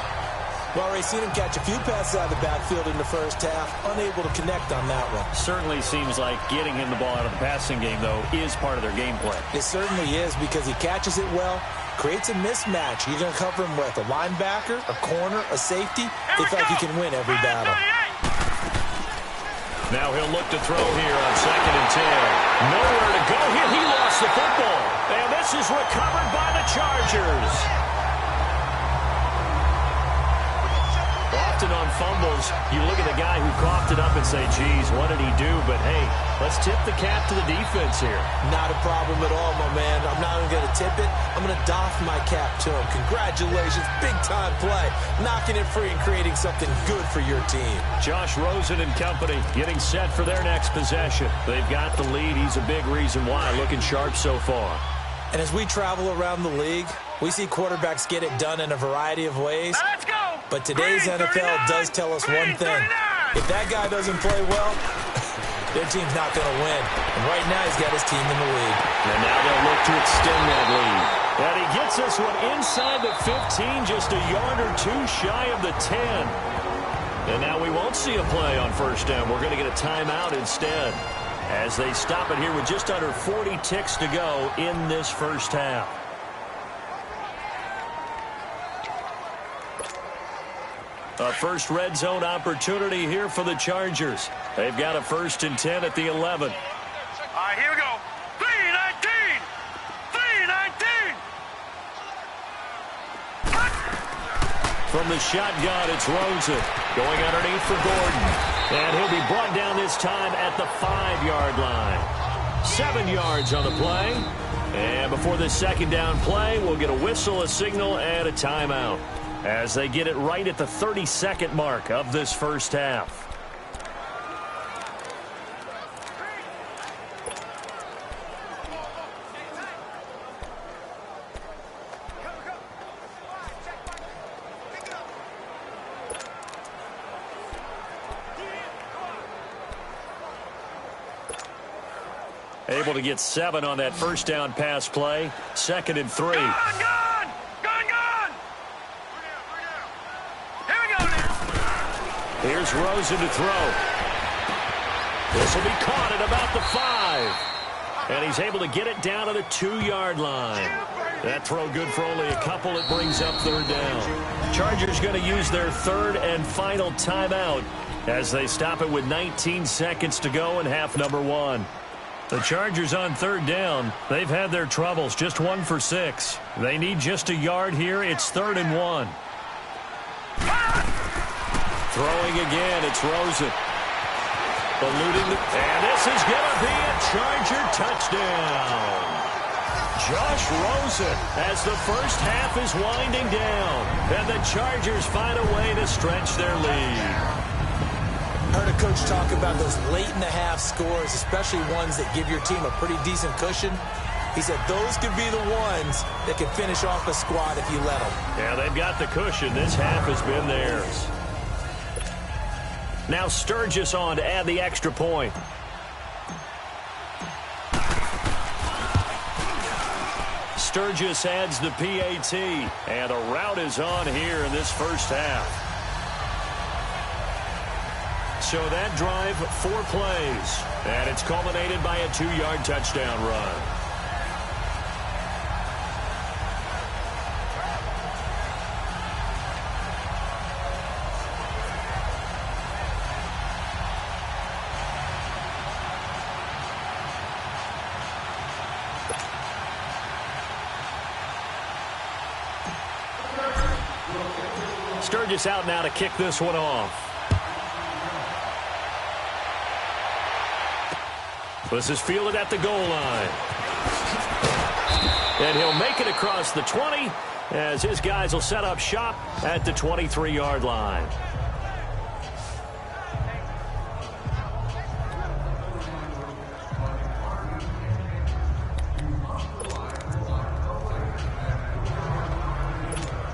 Well, Ray, seen him catch a few passes out of the backfield in the first half. Unable to connect on that one. Certainly seems like getting him the ball out of the passing game, though, is part of their game plan. It certainly is, because he catches it well, creates a mismatch. You're going to cover him with a linebacker, a corner, a safety. They feel like he can win every battle. Now he'll look to throw here on 2nd and 10. Nowhere to go here. He lost the football. And this is recovered by the Chargers. Often on fumbles, you look at the guy who coughed it up and say, geez, what did he do? But, hey, let's tip the cap to the defense here. Not a problem at all, my man. I'm not even going to tip it. I'm going to doff my cap to him. Congratulations. Big-time play. Knocking it free and creating something good for your team. Josh Rosen and company getting set for their next possession. They've got the lead. He's a big reason why. Looking sharp so far. And as we travel around the league, we see quarterbacks get it done in a variety of ways. Let's go. But today's NFL does tell us one thing. If that guy doesn't play well, their team's not going to win. And right now he's got his team in the lead. And now they'll look to extend that lead. And he gets this one inside the 15, just a yard or two shy of the 10. And now we won't see a play on first down. We're going to get a timeout instead, as they stop it here with just under 40 ticks to go in this first half. A first red zone opportunity here for the Chargers. They've got a 1st and 10 at the 11. All right, here we go. 3-19. 3-19. From the shotgun, it's Rosen going underneath for Gordon. And he'll be brought down this time at the 5-yard line. 7 yards on the play. And before this second down play, we'll get a whistle, a signal, and a timeout, as they get it right at the 30-second mark of this first half. Able to get 7 on that first down pass play. 2nd and 3. Gone. Here we go now. Here's Rosen to throw. This will be caught at about the 5. And he's able to get it down to the 2-yard line. That throw good for only a couple. It brings up 3rd down. Chargers going to use their 3rd and final timeout as they stop it with 19 seconds to go in half number 1. The Chargers on 3rd down. They've had their troubles, just 1 for 6. They need just a yard here. It's 3rd and 1. Throwing again, it's Rosen. And this is going to be a Charger touchdown. Josh Rosen, as the first half is winding down, and the Chargers find a way to stretch their lead. I heard a coach talk about those late-in-the-half scores, especially ones that give your team a pretty decent cushion. He said those could be the ones that can finish off a squad if you let them. Yeah, they've got the cushion. This half has been theirs. Now Sturgis on to add the extra point. Sturgis adds the PAT, and a route is on here in this first half. So that drive, 4 plays, and it's culminated by a 2-yard touchdown run. Sturgis out now to kick this one off. This is fielded at the goal line. And he'll make it across the 20 as his guys will set up shop at the 23-yard line.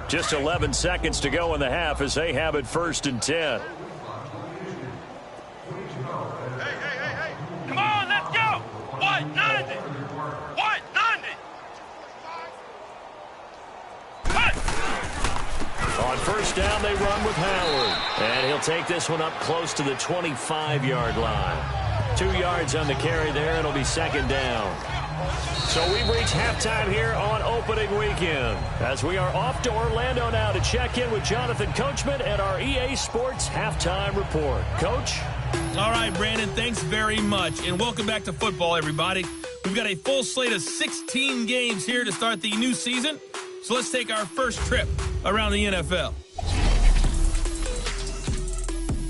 Just 11 seconds to go in the half as they have it 1st and 10. Come on, let's go. 190. 190. down, they run with Howard. And he'll take this one up close to the 25-yard line. 2 yards on the carry there. It'll be second down. So we've reached halftime here on opening weekend, as we are off to Orlando now to check in with Jonathan Coachman at our EA Sports Halftime Report. Coach? All right, Brandon, thanks very much. And welcome back to football, everybody. We've got a full slate of 16 games here to start the new season. So let's take our first trip around the NFL.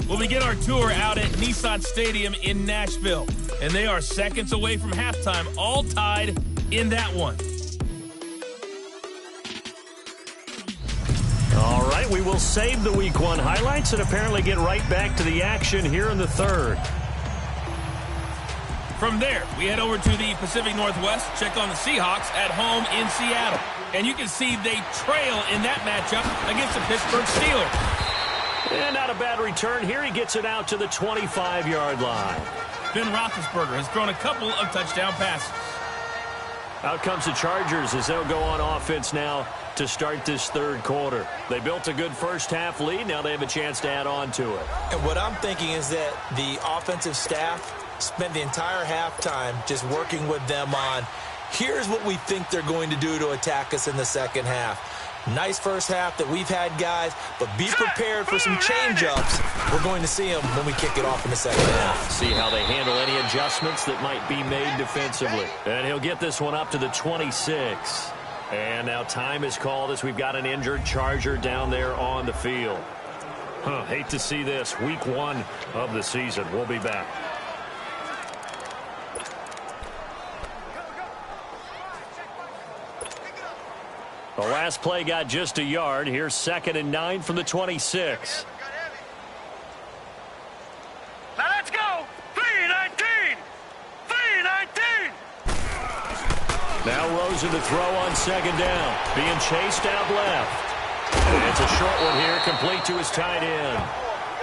We'll begin our tour out at Nissan Stadium in Nashville. And they are seconds away from halftime, all tied in that one. All right, we will save the Week 1 highlights and apparently get right back to the action here in the third. From there, we head over to the Pacific Northwest, check on the Seahawks at home in Seattle. And you can see they trail in that matchup against the Pittsburgh Steelers. And not a bad return here. He gets it out to the 25-yard line. Ben Roethlisberger has thrown a couple of touchdown passes. Out comes the Chargers as they'll go on offense now to start this third quarter. They built a good first-half lead. Now they have a chance to add on to it. And what I'm thinking is that the offensive staff spent the entire halftime just working with them on, here's what we think they're going to do to attack us in the second half. Nice first half that we've had, guys, but be prepared for some change-ups. We're going to see them when we kick it off in the second half. See how they handle any adjustments that might be made defensively. And he'll get this one up to the 26. And now time is called as we've got an injured Charger down there on the field. Hate to see this. Week 1 of the season. We'll be back. The last play got just a yard. Here's 2nd and 9 from the 26. Now let's go. 3-19. 3-19. Now Rosen to throw on 2nd down. Being chased out left. And it's a short one here, complete to his tight end.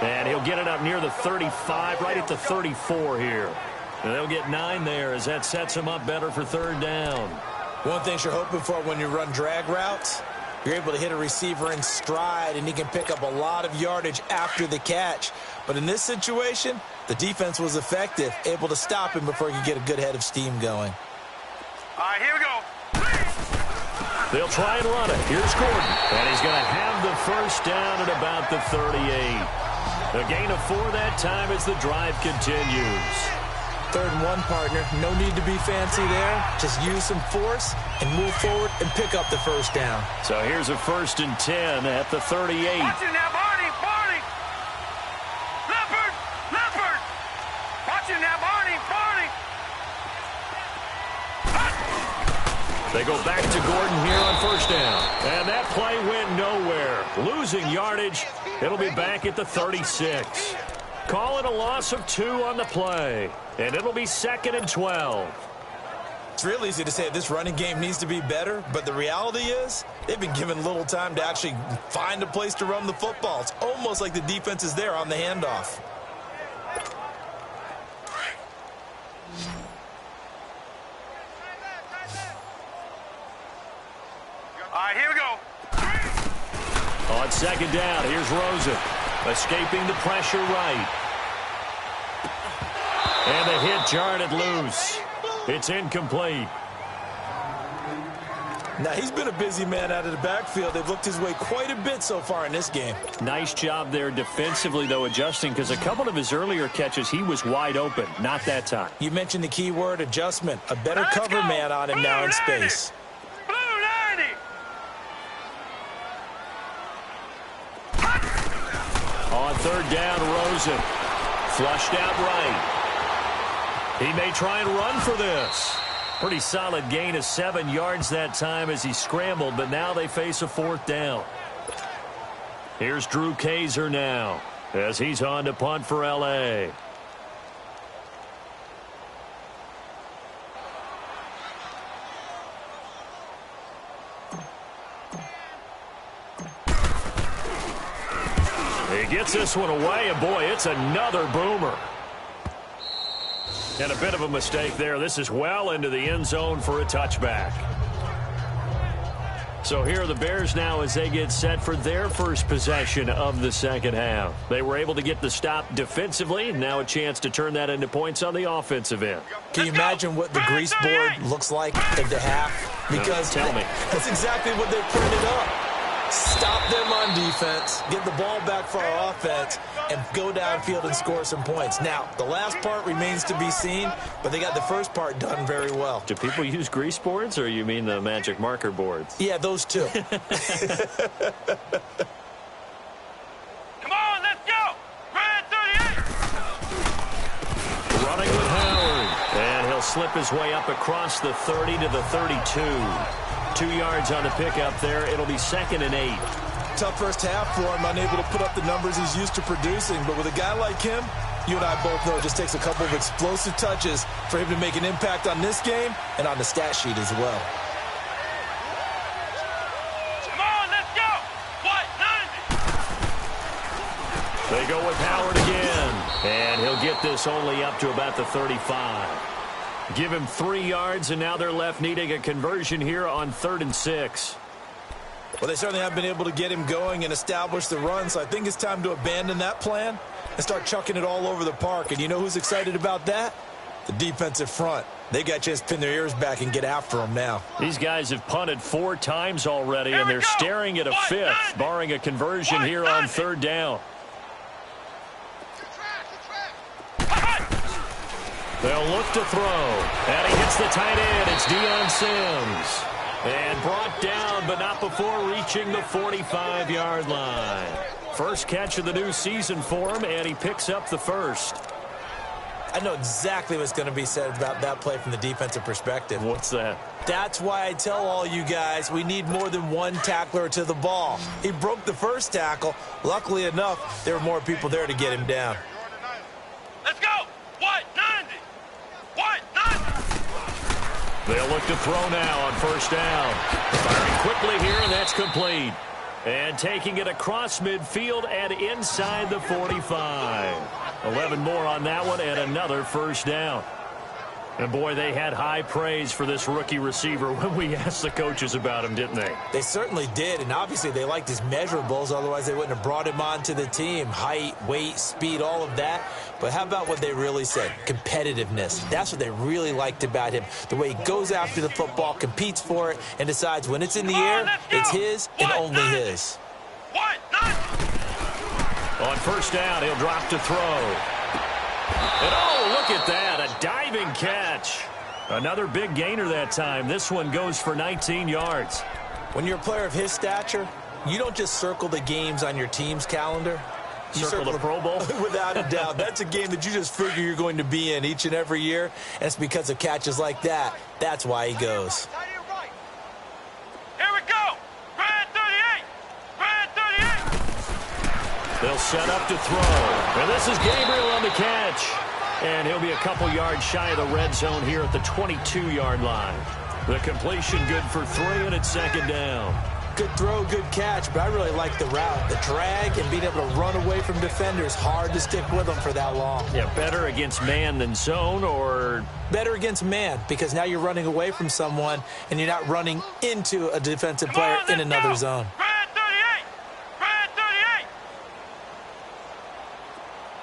And he'll get it up near the 35, right at the 34 here. And they'll get 9 there as that sets him up better for 3rd down. One thing you're hoping for when you run drag routes, you're able to hit a receiver in stride, and he can pick up a lot of yardage after the catch. But in this situation, the defense was effective, able to stop him before he could get a good head of steam going. All right, here we go. They'll try and run it. Here's Gordon. And he's going to have the first down at about the 38. A gain of 4 that time as the drive continues. 3rd and 1, partner. No need to be fancy there. Just use some force and move forward and pick up the first down. So here's a 1st and 10 at the 38. Watching now, Barney. Barney. Leopard. Leopard. Watching now, Barney. Barney. They go back to Gordon here on 1st down. And that play went nowhere. Losing yardage. It'll be back at the 36. Call it a loss of 2 on the play. And it'll be 2nd and 12. It's real easy to say this running game needs to be better, but the reality is they've been given little time to actually find a place to run the football. It's almost like the defense is there on the handoff. All right, here we go. On 2nd down, here's Rosen. Escaping the pressure right. And the hit jarred it loose. It's incomplete. Now, he's been a busy man out of the backfield. They've looked his way quite a bit so far in this game. Nice job there defensively, though, adjusting, because a couple of his earlier catches, he was wide open. Not that time. You mentioned the key word, adjustment. A better cover man on him now in space. Blue 90. On 3rd down, Rosen. Flushed out right. He may try and run for this. Pretty solid gain of 7 yards that time as he scrambled, but now they face a 4th down. Here's Drew Kaiser now as he's on to punt for L.A. He gets this one away, and boy, it's another boomer. And a bit of a mistake there. This is well into the end zone for a touchback. So here are the Bears now as they get set for their first possession of the second half. They were able to get the stop defensively, and now a chance to turn that into points on the offensive end. Can you imagine what the grease board looks like at the half? Because tell me. That's exactly what they printed up. Stop them on defense, get the ball back for our offense, and go downfield and score some points. Now, the last part remains to be seen, but they got the first part done very well. Do people use grease boards, or you mean the magic marker boards? Yeah, those two. Come on, let's go! Fran 38! Running with Howard, and he'll slip his way up across the 30 to the 32. 2 yards on the pickup there. It'll be 2nd and 8. Tough first half for him, unable to put up the numbers he's used to producing. But with a guy like him, you and I both know it just takes a couple of explosive touches for him to make an impact on this game and on the stat sheet as well. Come on, let's go! What, 90? They go with Howard again, and he'll get this only up to about the 35. Give him 3 yards, and now they're left needing a conversion here on 3rd and 6. Well, they certainly haven't been able to get him going and establish the run, so I think it's time to abandon that plan and start chucking it all over the park. And you know who's excited about that? The defensive front. They got a chance to pin their ears back and get after him now. These guys have punted 4 times already, and they're staring at a 5th, barring a conversion here on 3rd down. They'll look to throw, and he hits the tight end. It's Deion Sims. And brought down, but not before reaching the 45-yard line. First catch of the new season for him, and he picks up the first. I know exactly what's going to be said about that play from the defensive perspective. What's that? That's why I tell all you guys we need more than one tackler to the ball. He broke the first tackle. Luckily enough, there were more people there to get him down. Let's go! What, 90? What, 90? They'll look to throw now on 1st down. Firing quickly here, and that's complete. And taking it across midfield and inside the 45. 11 more on that one, and another 1st down. And, boy, they had high praise for this rookie receiver when we asked the coaches about him, didn't they? They certainly did, and obviously they liked his measurables. Otherwise, they wouldn't have brought him onto the team. Height, weight, speed, all of that. But how about what they really said? Competitiveness. That's what they really liked about him. The way he goes after the football, competes for it, and decides when it's in the air, it's his and only his. What, 90? On 1st down, he'll drop to throw. And oh, look at that, a diving catch. Another big gainer that time. This one goes for 19 yards. When you're a player of his stature, you don't just circle the games on your team's calendar. You circle the Pro Bowl? Without a doubt. That's a game that you just figure you're going to be in each and every year, and it's because of catches like that. That's why he goes. Here we go! Fran 38! Fran 38! They'll set up to throw. And this is Gabriel on the catch. And he'll be a couple yards shy of the red zone here at the 22-yard line. The completion good for 3, and it's 2nd down. Good throw, good catch, but I really like the route. The drag and being able to run away from defenders. Hard to stick with them for that long. Yeah, better against man than zone, or? Better against man, because now you're running away from someone and you're not running into a defensive player in another zone. Fran 38! Fran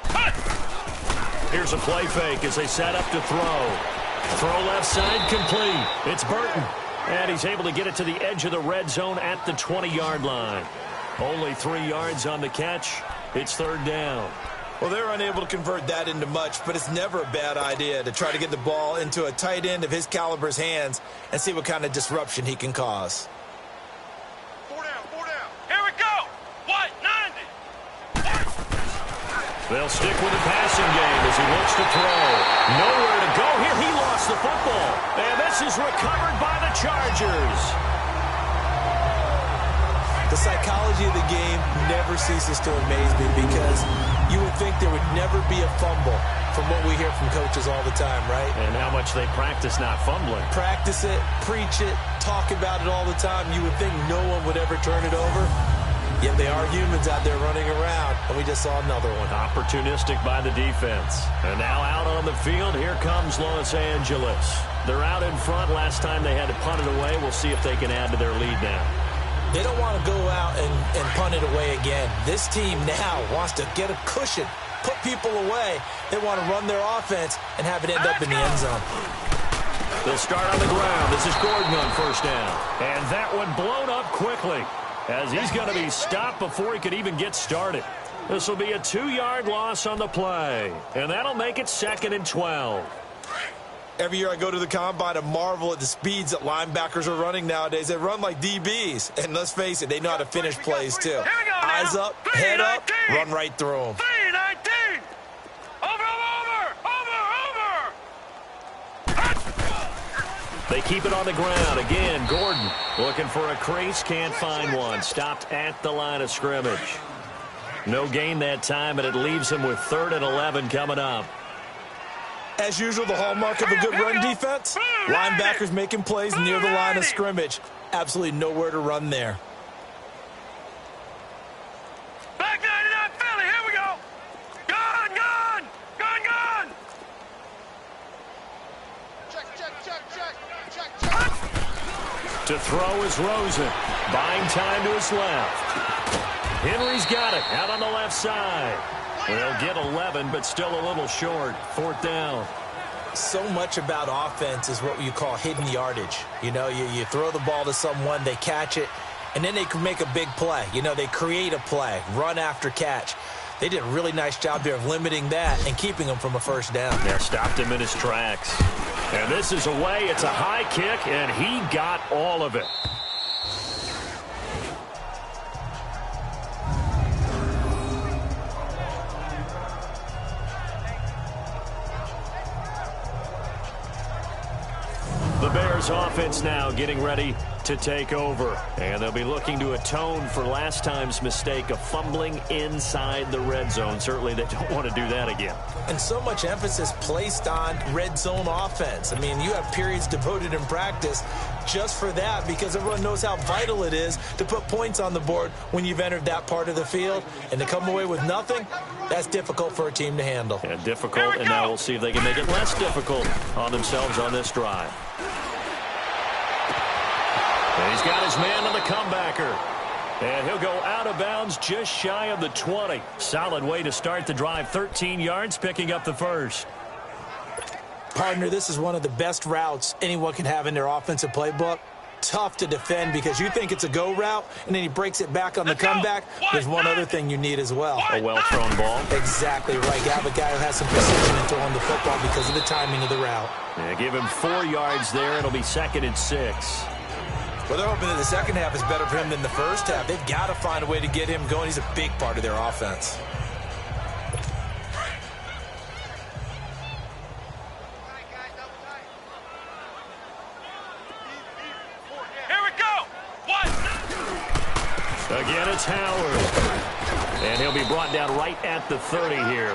38! Here's a play fake as they set up to throw. Throw left side complete. It's Burton. And he's able to get it to the edge of the red zone at the 20-yard line. Only 3 yards on the catch. It's 3rd down. Well, they're unable to convert that into much, but it's never a bad idea to try to get the ball into a tight end of his caliber's hands and see what kind of disruption he can cause. 4 down, 4 down. Here we go! What, 90? They'll stick with the passing game as he looks to throw. Nowhere to go here. He lost the football. And this is recovered by the Chargers. The psychology of the game never ceases to amaze me because you would think there would never be a fumble from what we hear from coaches all the time, right? And how much they practice not fumbling. Practice it, preach it, talk about it all the time. You would think no one would ever turn it over. Yet they are humans out there running around, and we just saw another one. Opportunistic by the defense. And now out on the field, here comes Los Angeles. They're out in front. Last time they had to punt it away. We'll see if they can add to their lead now. They don't want to go out and punt it away again. This team now wants to get a cushion, put people away. They want to run their offense and have it end up in the end zone. They'll start on the ground. This is Gordon on first down. And that one blown up quickly as he's going to be stopped before he could even get started. This will be a 2-yard loss on the play, and that'll make it 2nd and 12. Every year I go to the combine and marvel at the speeds that linebackers are running nowadays. They run like DBs. And let's face it, they know how to finish plays too. Eyes up, head up, run right through them. 3-19. Over. They keep it on the ground. Again, Gordon looking for a crease, can't find one. Stopped at the line of scrimmage. No gain that time, and it leaves him with 3rd and 11 coming up. As usual, the hallmark of a good run defense, linebackers making plays near the line of scrimmage. Absolutely nowhere to run there. Back 99 Philly, here we go. Gone. Check. To throw is Rosen. Buying time to his left. Henry's got it out on the left side. They'll get 11, but still a little short. 4th down. So much about offense is what you call hidden yardage. You know, you throw the ball to someone, they catch it, and then they can make a big play. You know, they create a play, run after catch. They did a really nice job there of limiting that and keeping him from a first down. Yeah, stopped him in his tracks. And this is away. It's a high kick, and he got all of it. The Bears offense now getting ready to take over. And they'll be looking to atone for last time's mistake of fumbling inside the red zone. Certainly they don't want to do that again. And so much emphasis placed on red zone offense. I mean, you have periods devoted in practice just for that because everyone knows how vital it is to put points on the board when you've entered that part of the field. And to come away with nothing, that's difficult for a team to handle. Yeah, difficult, and now we'll see if they can make it less difficult on themselves on this drive. And he's got his man on the comebacker. And he'll go out of bounds just shy of the 20. Solid way to start the drive. 13 yards, picking up the first. Partner, this is one of the best routes anyone can have in their offensive playbook. Tough to defend because you think it's a go route, and then he breaks it back on the comeback. There's one other thing you need as well. A well-thrown ball. Exactly right. You have a guy who has some precision in throwing the football because of the timing of the route. Yeah, give him 4 yards there. It'll be 2nd and 6. Well, they're hoping that the second half is better for him than the first half. They've got to find a way to get him going. He's a big part of their offense. Here we go. Again, it's Howard. And he'll be brought down right at the 30 here.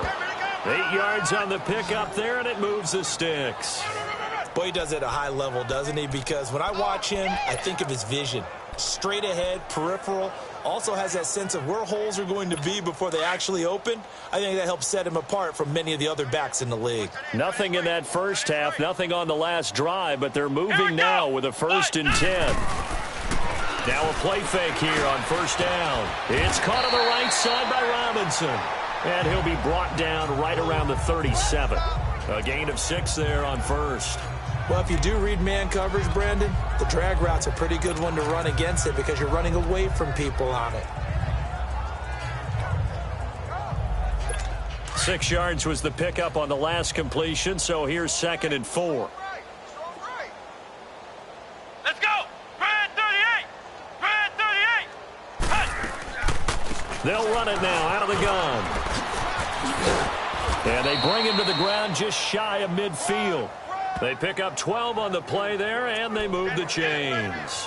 8 yards on the pickup there, and it moves the sticks. Boy, he does it at a high level, doesn't he? Because when I watch him, I think of his vision. Straight ahead, peripheral. Also has that sense of where holes are going to be before they actually open. I think that helps set him apart from many of the other backs in the league. Nothing in that first half, nothing on the last drive, but they're moving now with a 1st and 10. Now a play fake here on first down. It's caught on the right side by Robinson. And he'll be brought down right around the 37. A gain of 6 there on first. Well, if you do read man coverage, Brandon, the drag route's a pretty good one to run against it because you're running away from people on it. 6 yards was the pickup on the last completion, so here's 2nd and 4. Let's go. Fran 38. Fran 38. They'll run it now out of the gun. And they bring him to the ground just shy of midfield. They pick up 12 on the play there, and they move the chains.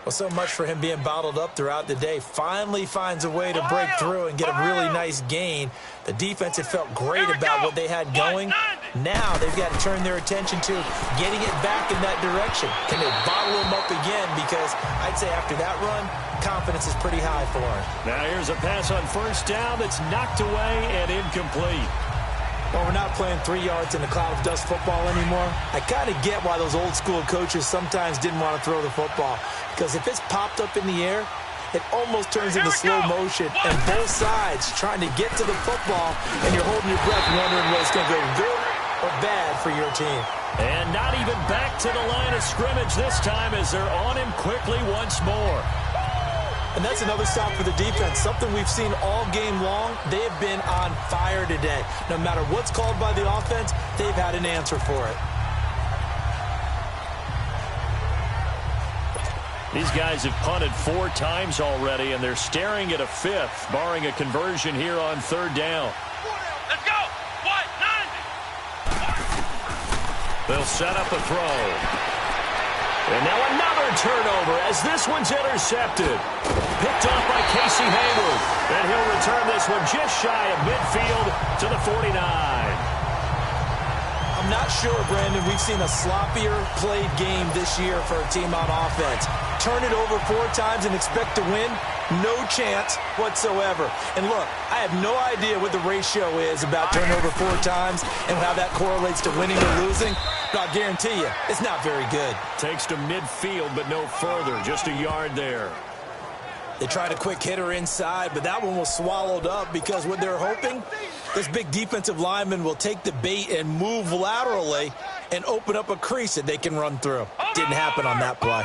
Well, so much for him being bottled up throughout the day. Finally finds a way to break through and get a really nice gain. The defense had felt great about what they had going. Now they've got to turn their attention to getting it back in that direction. Can they bottle him up again? Because I'd say after that run, confidence is pretty high for him. Now here's a pass on first down that's knocked away and incomplete. Well, we're not playing 3 yards in a cloud of dust football anymore. I kind of get why those old school coaches sometimes didn't want to throw the football. Because if it's popped up in the air, it almost turns into slow motion. And both sides trying to get to the football, and you're holding your breath wondering whether it's going to go good or bad for your team. And not even back to the line of scrimmage this time as they're on him quickly once more. And that's another stop for the defense, something we've seen all game long. They have been on fire today. No matter what's called by the offense, they've had an answer for it. These guys have punted 4 times already, and they're staring at a 5th, barring a conversion here on 3rd down. Let's go. What? 90. They'll set up a throw. And now another turnover as this one's intercepted. Picked off by Casey Hayward. And he'll return this one just shy of midfield to the 49. I'm not sure, Brandon, we've seen a sloppier played game this year for a team on offense. Turn it over 4 times and expect to win? No chance whatsoever. And look, I have no idea what the ratio is about turnover 4 times and how that correlates to winning or losing. But I'll guarantee you, it's not very good. Takes to midfield, but no further. Just a yard there. They tried a quick hitter inside, but that one was swallowed up because what they're hoping, this big defensive lineman will take the bait and move laterally and open up a crease that they can run through. Didn't happen on that play.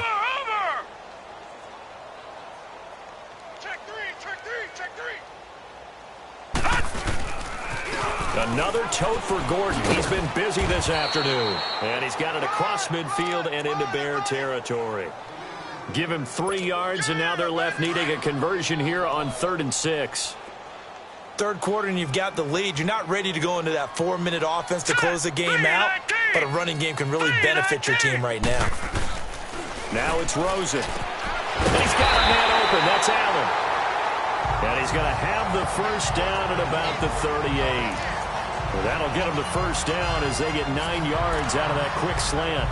Another tote for Gordon. He's been busy this afternoon. And he's got it across midfield and into Bear territory. Give him 3 yards, and now they're left needing a conversion here on 3rd and 6. Third quarter, and you've got the lead. You're not ready to go into that 4-minute offense to close the game out, but a running game can really benefit your team right now. Now it's Rosen. And he's got a man open. That's Allen. And he's going to have the first down at about the 38. Well, that'll get them the first down as they get 9 yards out of that quick slant.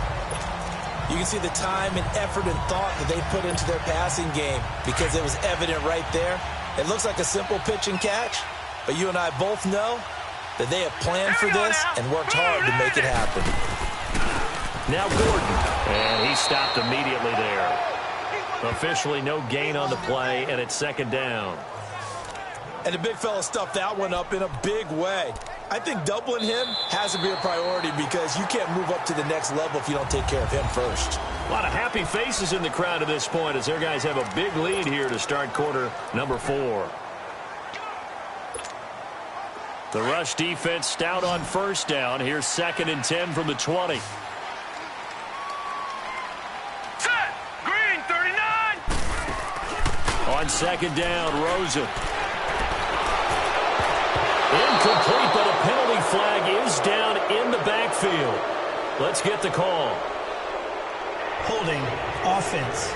You can see the time and effort and thought that they put into their passing game because it was evident right there. It looks like a simple pitch and catch, but you and I both know that they have planned for this and worked hard to make it happen. Now Gordon, and he stopped immediately there. Officially no gain on the play, and it's 2nd down. And the big fella stuffed that one up in a big way. I think doubling him has to be a priority because you can't move up to the next level if you don't take care of him first. A lot of happy faces in the crowd at this point as their guys have a big lead here to start quarter number 4. The rush defense stout on 1st down. Here's 2nd and 10 from the 20. Set. Green, 39. On 2nd down, Rosen. Incomplete, but a penalty flag is down in the backfield. Let's get the call. Holding offense.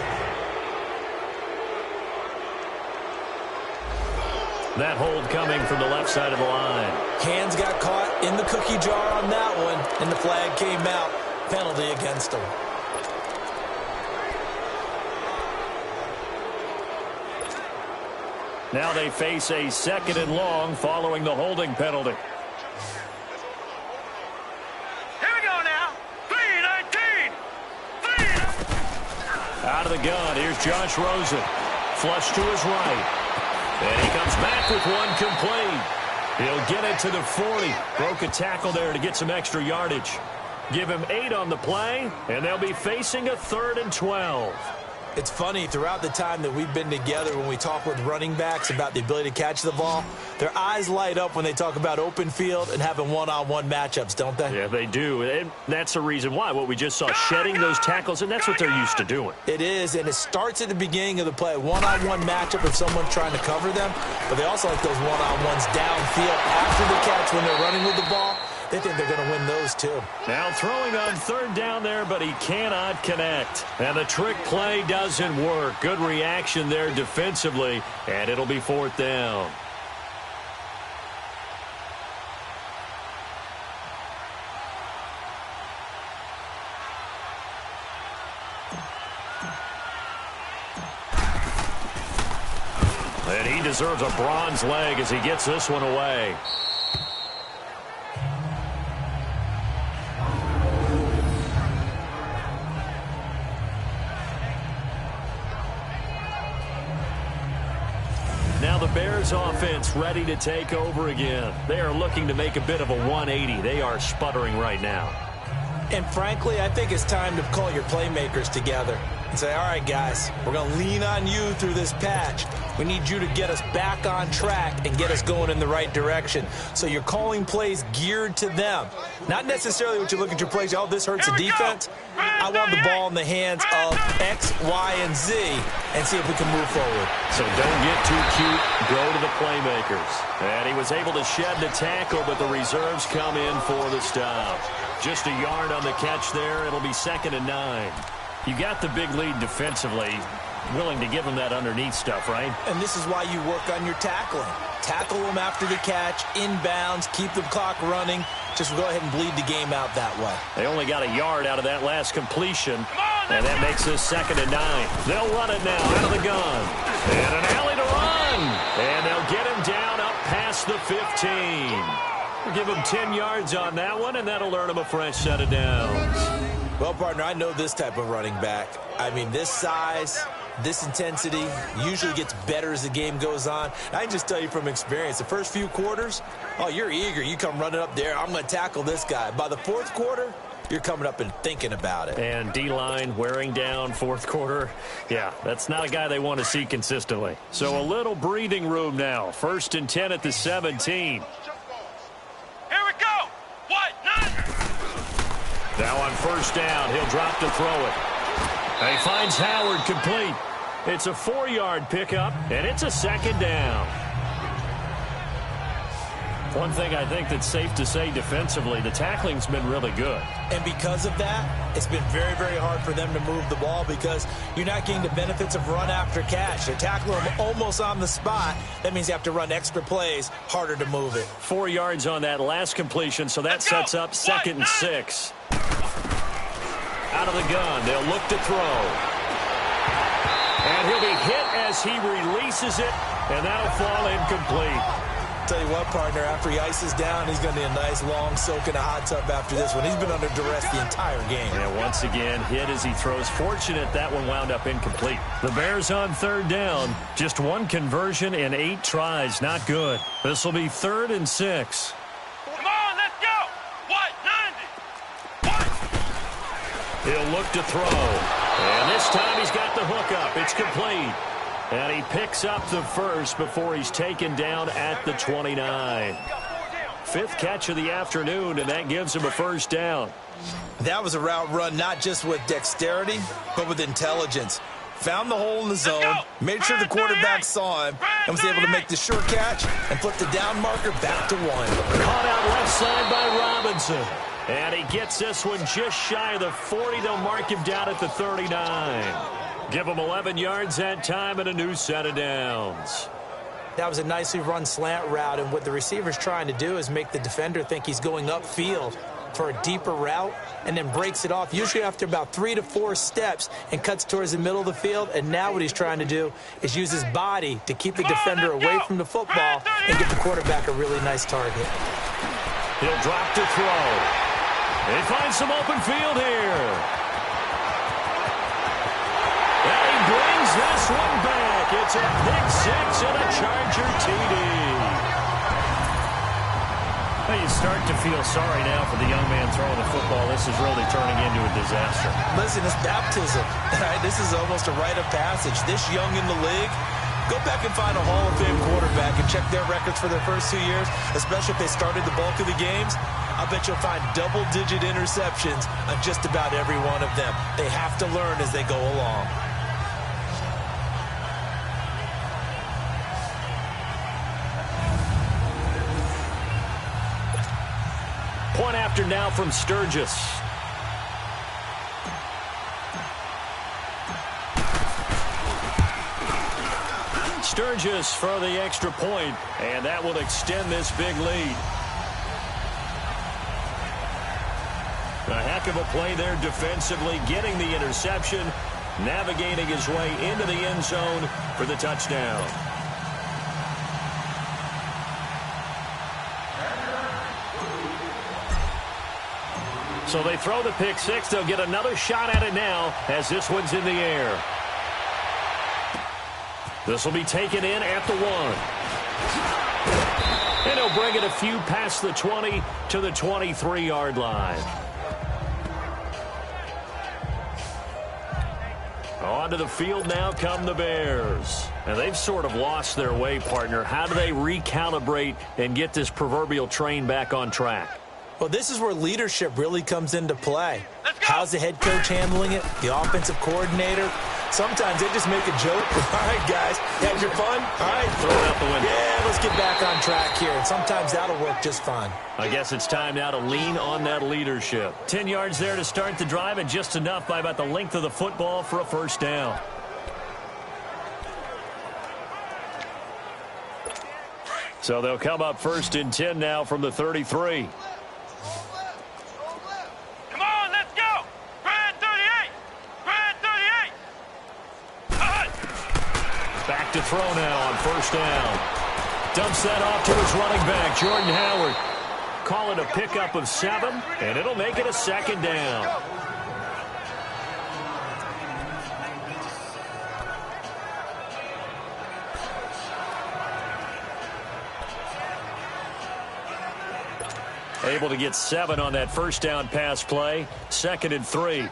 That hold coming from the left side of the line. Hands got caught in the cookie jar on that one, and the flag came out. Penalty against them. Now they face a 2nd and long following the holding penalty. Here we go now. 3-19. Out of the gun, here's Josh Rosen. Flush to his right. And he comes back with one complete. He'll get it to the 40. Broke a tackle there to get some extra yardage. Give him 8 on the play, and they'll be facing a 3rd and 12. It's funny, throughout the time that we've been together, when we talk with running backs about the ability to catch the ball, their eyes light up when they talk about open field and having one-on-one matchups, don't they? Yeah, they do. And that's the reason why. What we just saw, shedding those tackles, and that's what they're used to doing. It is, and it starts at the beginning of the play. One-on-one matchup if someone's trying to cover them, but they also like those one-on-ones downfield after the catch when they're running with the ball. They think they're going to win those, too. Now throwing on 3rd down there, but he cannot connect. And the trick play doesn't work. Good reaction there defensively, and it'll be 4th down. And he deserves a bronze leg as he gets this one away. the Bears offense ready to take over again. They are looking to make a bit of a 180. They are sputtering right now. And frankly, I think it's time to call your playmakers together and say, all right, guys, we're going to lean on you through this patch. We need you to get us back on track and get us going in the right direction. So you're calling plays geared to them. Not necessarily what you look at your plays, oh, this hurts the defense. I want the ball in the hands of X, Y, and Z and see if we can move forward. So don't get too cute. Go to the playmakers. And he was able to shed the tackle, but the reserves come in for the stop. Just a yard on the catch there. It'll be 2nd and 9. You got the big lead defensively. Willing to give them that underneath stuff, right? And this is why you work on your tackling. Tackle them after the catch, inbounds, keep the clock running. Just go ahead and bleed the game out that way. They only got a yard out of that last completion, and that makes this 2nd and 9. They'll run it now out of the gun. And an alley to run. And they'll get him down up past the 15. We'll give him 10 yards on that one, and that'll earn him a fresh set of downs. Well, partner, I know this type of running back. I mean, this size, this intensity usually gets better as the game goes on. I can just tell you from experience, the first few quarters, oh, you're eager. You come running up there, I'm going to tackle this guy. By the 4th quarter, you're coming up and thinking about it. And D-line wearing down 4th quarter. Yeah, that's not a guy they want to see consistently. So a little breathing room now. 1st and 10 at the 17. Here we go. What? 9. Now on 1st down, he'll drop to throw it. He finds Howard complete. It's a 4-yard pickup, and it's a 2nd down. One thing I think that's safe to say defensively, the tackling's been really good. And because of that, it's been very, very hard for them to move the ball because you're not getting the benefits of run after catch. They're tackling them almost on the spot. That means you have to run extra plays, harder to move it. 4 yards on that last completion, so that sets up 2nd and 6. Out of the gun, they'll look to throw. And he'll be hit as he releases it, and that'll fall incomplete. Tell you what, partner, after he ices down, he's going to need a nice long soak in a hot tub after this one. He's been under duress the entire game. And once again, hit as he throws. Fortunate that one wound up incomplete. The Bears on 3rd down. Just 1 conversion in 8 tries. Not good. This will be 3rd and 6. Come on, let's go. What? 90. What? He'll look to throw. And this time he's got the hook up. It's complete. And he picks up the first before he's taken down at the 29. 5th catch of the afternoon, and that gives him a 1st down. That was a route run not just with dexterity, but with intelligence. Found the hole in the zone, made sure the quarterback saw him, and was able to make the short catch and flip the down marker back to 1. Caught out left side by Robinson. And he gets this one just shy of the 40. They'll mark him down at the 39. Give him 11 yards that time and a new set of downs. That was a nicely run slant route, and what the receiver's trying to do is make the defender think he's going upfield for a deeper route and then breaks it off, usually after about 3 to 4 steps, and cuts towards the middle of the field. And now what he's trying to do is use his body to keep the defender away from the football and get the quarterback a really nice target. He'll drop to throw. He finds some open field here. And he brings this one back. It's a pick 6 and a Charger TD. Well, you start to feel sorry now for the young man throwing the football. This is really turning into a disaster. Listen, it's baptism. Right? This is almost a rite of passage. This young in the league, go back and find a Hall of Fame quarterback and check their records for their first 2 years, especially if they started the bulk of the games. I bet you'll find double-digit interceptions on just about every one of them. They have to learn as they go along. Point after now from Sturgis. Sturgis for the extra point, and that will extend this big lead. A heck of a play there defensively, getting the interception, navigating his way into the end zone for the touchdown. So they throw the pick 6. They'll get another shot at it now as this one's in the air. This will be taken in at the 1. And he'll bring it a few past the 20 to the 23-yard line. Onto the field now come the Bears. And they've sort of lost their way, partner. How do they recalibrate and get this proverbial train back on track? Well, this is where leadership really comes into play. How's the head coach handling it? The offensive coordinator? Sometimes they just make a joke. All right, guys, had your fun? All right, throw it out the window. Yeah, let's get back on track here. And sometimes that'll work just fine. I guess it's time now to lean on that leadership. 10 yards there to start the drive, and just enough by about the length of the football for a first down. So they'll come up 1st and 10 now from the 33. Come on, let's go! Fran 38! Fran 38! Back to throw now on 1st down. Dumps that off to his running back, Jordan Howard. Call it a pickup of 7, and it'll make it a 2nd down. Able to get 7 on that 1st down pass play. 2nd and 3.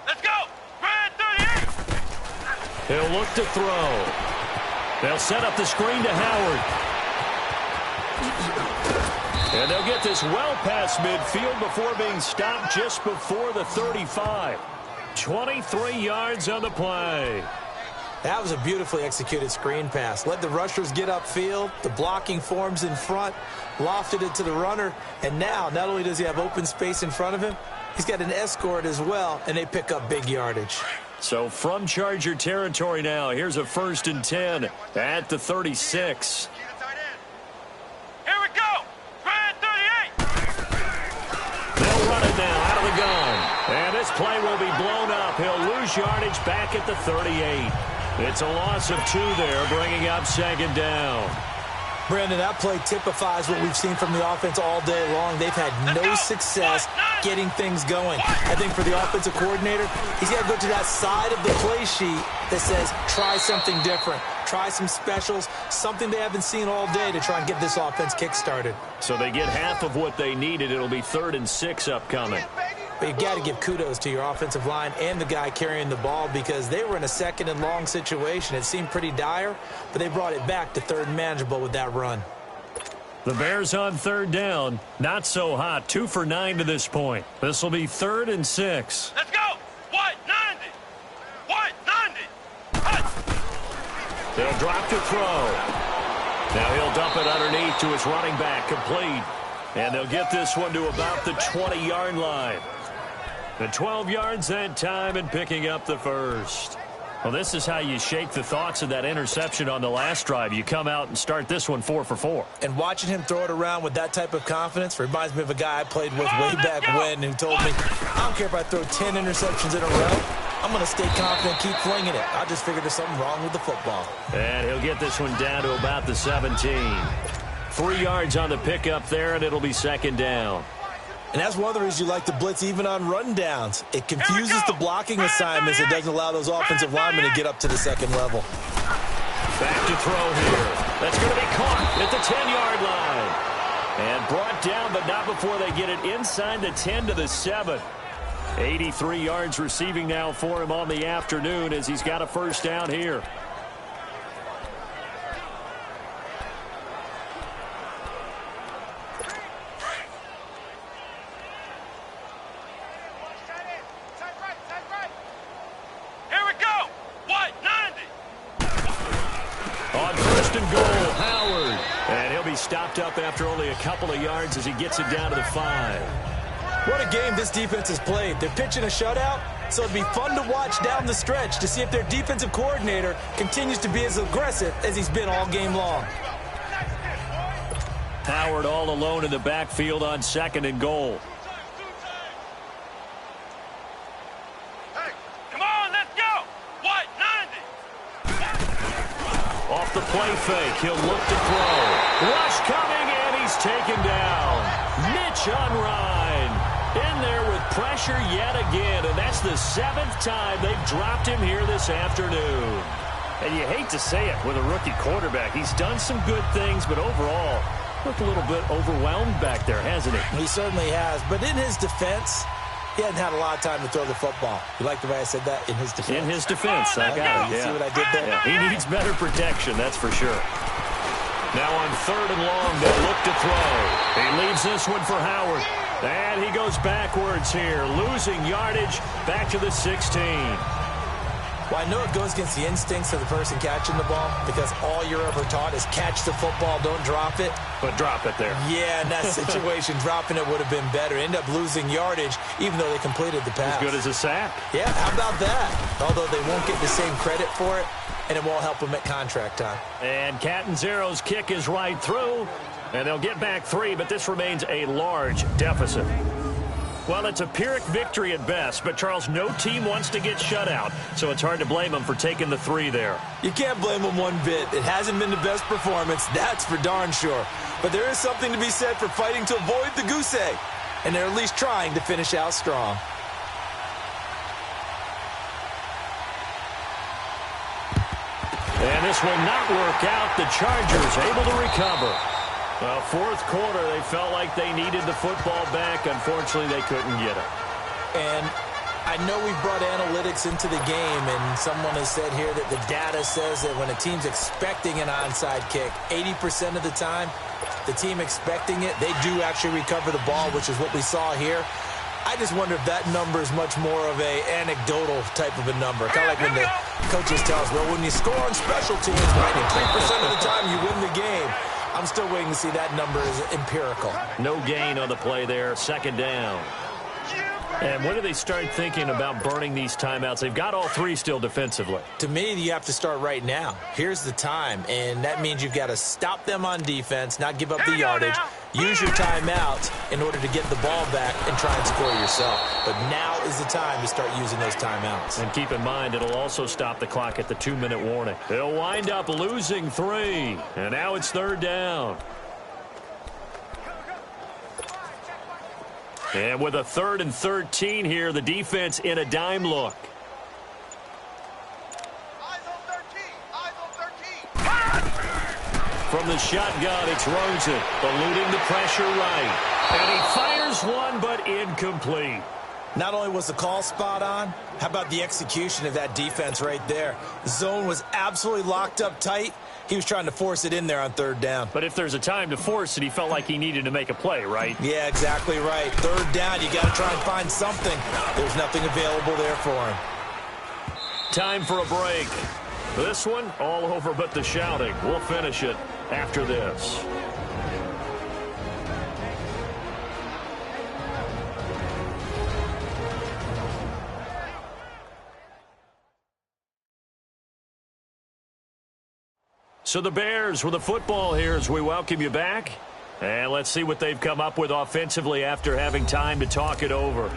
Let's go! Fran 38! He'll look to throw. They'll set up the screen to Howard. And they'll get this well past midfield before being stopped just before the 35. 23 yards on the play. That was a beautifully executed screen pass. Let the rushers get upfield. The blocking forms in front. Lofted it to the runner. And now, not only does he have open space in front of him, he's got an escort as well, and they pick up big yardage. So from Charger territory now, here's a 1st and 10 at the 36. Here we go! Fran 38! They'll run it now out of the gun. And this play will be blown up. He'll lose yardage back at the 38. It's a loss of 2 there, bringing up 2nd down. Brandon, that play typifies what we've seen from the offense all day long. They've had no success getting things going. I think for the offensive coordinator, he's got to go to that side of the play sheet that says, try something different. Try some specials, something they haven't seen all day to try and get this offense kick-started. So they get half of what they needed. It'll be 3rd and 6 upcoming. But you've got to give kudos to your offensive line and the guy carrying the ball because they were in a 2nd and long situation. It seemed pretty dire, but they brought it back to 3rd and manageable with that run. The Bears on 3rd down. Not so hot. 2 for 9 to this point. This will be 3rd and 6. Let's go! White 90! White 90! Hut! They'll drop to throw. Now he'll dump it underneath to his running back, complete. And they'll get this one to about the 20-yard line. The 12 yards that time and picking up the 1st. Well, this is how you shake the thoughts of that interception on the last drive. You come out and start this one 4 for 4. And watching him throw it around with that type of confidence reminds me of a guy I played with way back when who told me, I don't care if I throw 10 interceptions in a row. I'm going to stay confident, keep flinging it. I just figured there's something wrong with the football. And he'll get this one down to about the 17. 3 yards on the pickup there, and it'll be 2nd down. And that's one of the reasons you like to blitz even on rundowns. It confuses the blocking assignments. It doesn't allow those offensive linemen to get up to the 2nd level. Back to throw here. That's going to be caught at the 10-yard line. And brought down, but not before they get it inside the 10 to the 7. 83 yards receiving now for him on the afternoon as he's got a 1st down here. Stopped up after only a couple of yards as he gets it down to the 5. What a game this defense has played. They're pitching a shutout, so it'd be fun to watch down the stretch to see if their defensive coordinator continues to be as aggressive as he's been all game long. Howard all alone in the backfield on 2nd and goal. Hey, come on, let's go! White 90! Off the play fake, he'll look to throw. Rush coming, and he's taken down. Mitch Unrein In there with pressure yet again, and that's the 7th time they've dropped him here this afternoon. And you hate to say it with a rookie quarterback. He's done some good things, but overall, looked a little bit overwhelmed back there, hasn't he? He certainly has. But in his defense, he hadn't had a lot of time to throw the football. You like the way I said that? In his defense? In his defense, I got it. You see what I did there? Yeah, he needs better protection, that's for sure. Now on 3rd and long, they'll look to throw. He leaves this one for Howard. And he goes backwards here, losing yardage back to the 16. Well, I know it goes against the instincts of the person catching the ball because all you're ever taught is catch the football, don't drop it. But drop it there. Yeah, in that situation, dropping it would have been better. End up losing yardage, even though they completed the pass. As good as a sack. Yeah, how about that? Although they won't get the same credit for it, and it won't help them at contract time. And Catanzaro's kick is right through, and they'll get back 3, but this remains a large deficit. Well, it's a Pyrrhic victory at best, but, Charles, no team wants to get shut out, so it's hard to blame them for taking the 3 there. You can't blame them one bit. It hasn't been the best performance, that's for darn sure. But there is something to be said for fighting to avoid the goose egg, and they're at least trying to finish out strong. And this will not work out. The Chargers able to recover. Well, 4th quarter, they felt like they needed the football back. Unfortunately, they couldn't get it. And I know we've brought analytics into the game, and someone has said here that the data says that when a team's expecting an onside kick, 80% of the time, the team expecting it, they do actually recover the ball, which is what we saw here. I just wonder if that number is much more of a anecdotal type of a number. Kind of like when the coaches tell us, well, when you score on special teams, 93% of the time you win the game. I'm still waiting to see that number is empirical. No gain on the play there. 2nd down. And when do they start thinking about burning these timeouts? They've got all 3 still defensively. To me, you have to start right now. Here's the time, and that means you've got to stop them on defense, not give up the yardage, use your timeout in order to get the ball back and try and score yourself. But now is the time to start using those timeouts. And keep in mind, it'll also stop the clock at the 2-minute warning. They'll wind up losing 3, and now it's 3rd down. And with a 3rd and 13 here, the defense in a dime look. From the shotgun, it's Rosen, eluding the pressure right. And he fires one, but incomplete. Not only was the call spot on, how about the execution of that defense right there? The zone was absolutely locked up tight. He was trying to force it in there on 3rd down. But if there's a time to force it, he felt like he needed to make a play, right? Yeah, exactly right. 3rd down, you got to try and find something. There's nothing available there for him. Time for a break. This one, all over but the shouting. We'll finish it after this. So the Bears with the football here as we welcome you back. And let's see what they've come up with offensively after having time to talk it over.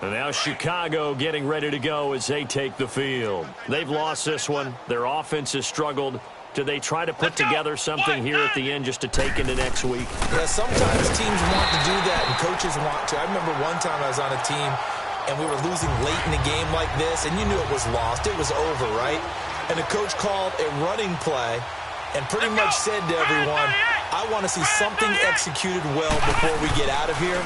And now Chicago getting ready to go as they take the field. They've lost this one. Their offense has struggled. Do they try to put together something here at the end just to take into next week? Yeah, sometimes teams want to do that and coaches want to. I remember one time I was on a team and we were losing late in a game like this, and you knew it was lost. It was over, right? And the coach called a running play and pretty much said to everyone, I want to see something executed well before we get out of here.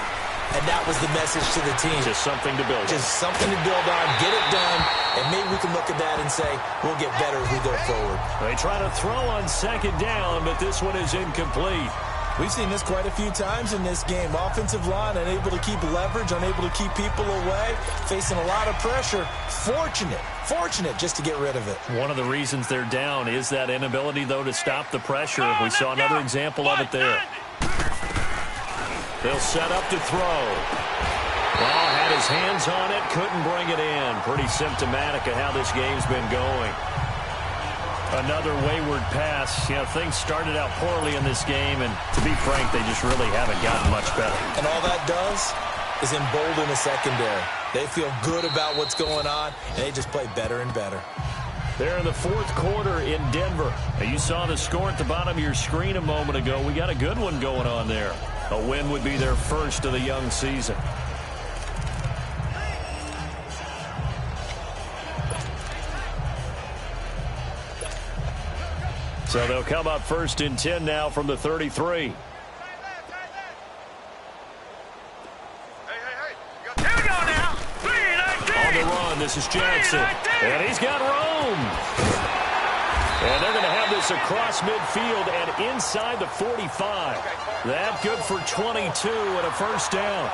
And that was the message to the team. Just something to build on. Just something to build on, get it done, and maybe we can look at that and say, we'll get better as we go forward. They try to throw on 2nd down, but this one is incomplete. We've seen this quite a few times in this game. Offensive line unable to keep leverage, unable to keep people away, facing a lot of pressure. Fortunate just to get rid of it. One of the reasons they're down is that inability, though, to stop the pressure. We saw another example of it there. They'll set up to throw. Well, had his hands on it, couldn't bring it in. Pretty symptomatic of how this game's been going. Another wayward pass. You know, things started out poorly in this game, and to be frank, they just really haven't gotten much better. And all that does is embolden the secondary. They feel good about what's going on, and they just play better and better. They're in the fourth quarter in Denver. Now, you saw the score at the bottom of your screen a moment ago. We got a good one going on there. A win would be their first of the young season. So they'll come up first and 10 now from the 33. On the run, this is Jackson. And he's got room. And they're going to have this across midfield and inside the 45. That good for 22 and a first down.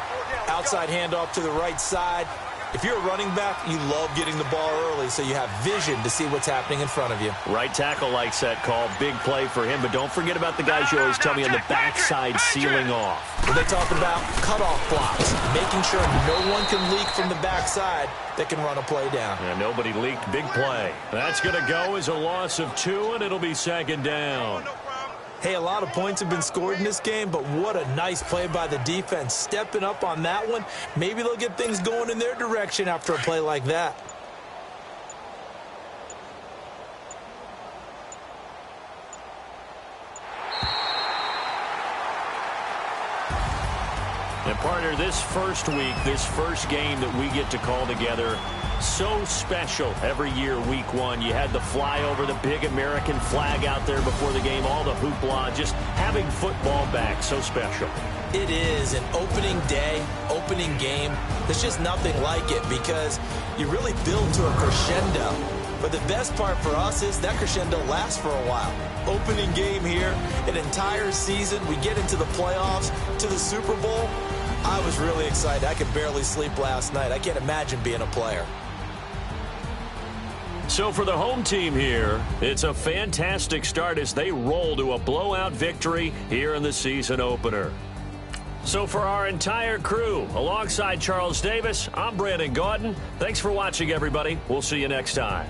Outside handoff to the right side. If you're a running back, you love getting the ball early so you have vision to see what's happening in front of you. Right tackle likes that call. Big play for him. But don't forget about the guys you always tell me on the backside sealing off. Well, they talk about cutoff blocks, making sure no one can leak from the backside that can run a play down. And nobody leaked. Big play. That's going to go as a loss of 2, and it'll be second down. Hey, a lot of points have been scored in this game, but what a nice play by the defense. Stepping up on that one, maybe they'll get things going in their direction after a play like that. And partner, this first week, this first game that we get to call together, so special every year, week 1. You had the flyover, the big American flag out there before the game, all the hoopla, just having football back, so special. It is an opening day, opening game. There's just nothing like it because you really build to a crescendo. But the best part for us is that crescendo lasts for a while. Opening game here, an entire season. We get into the playoffs, to the Super Bowl. I was really excited. I could barely sleep last night. I can't imagine being a player. So for the home team here, it's a fantastic start as they roll to a blowout victory here in the season opener. So for our entire crew, alongside Charles Davis, I'm Brandon Gaudin. Thanks for watching, everybody. We'll see you next time.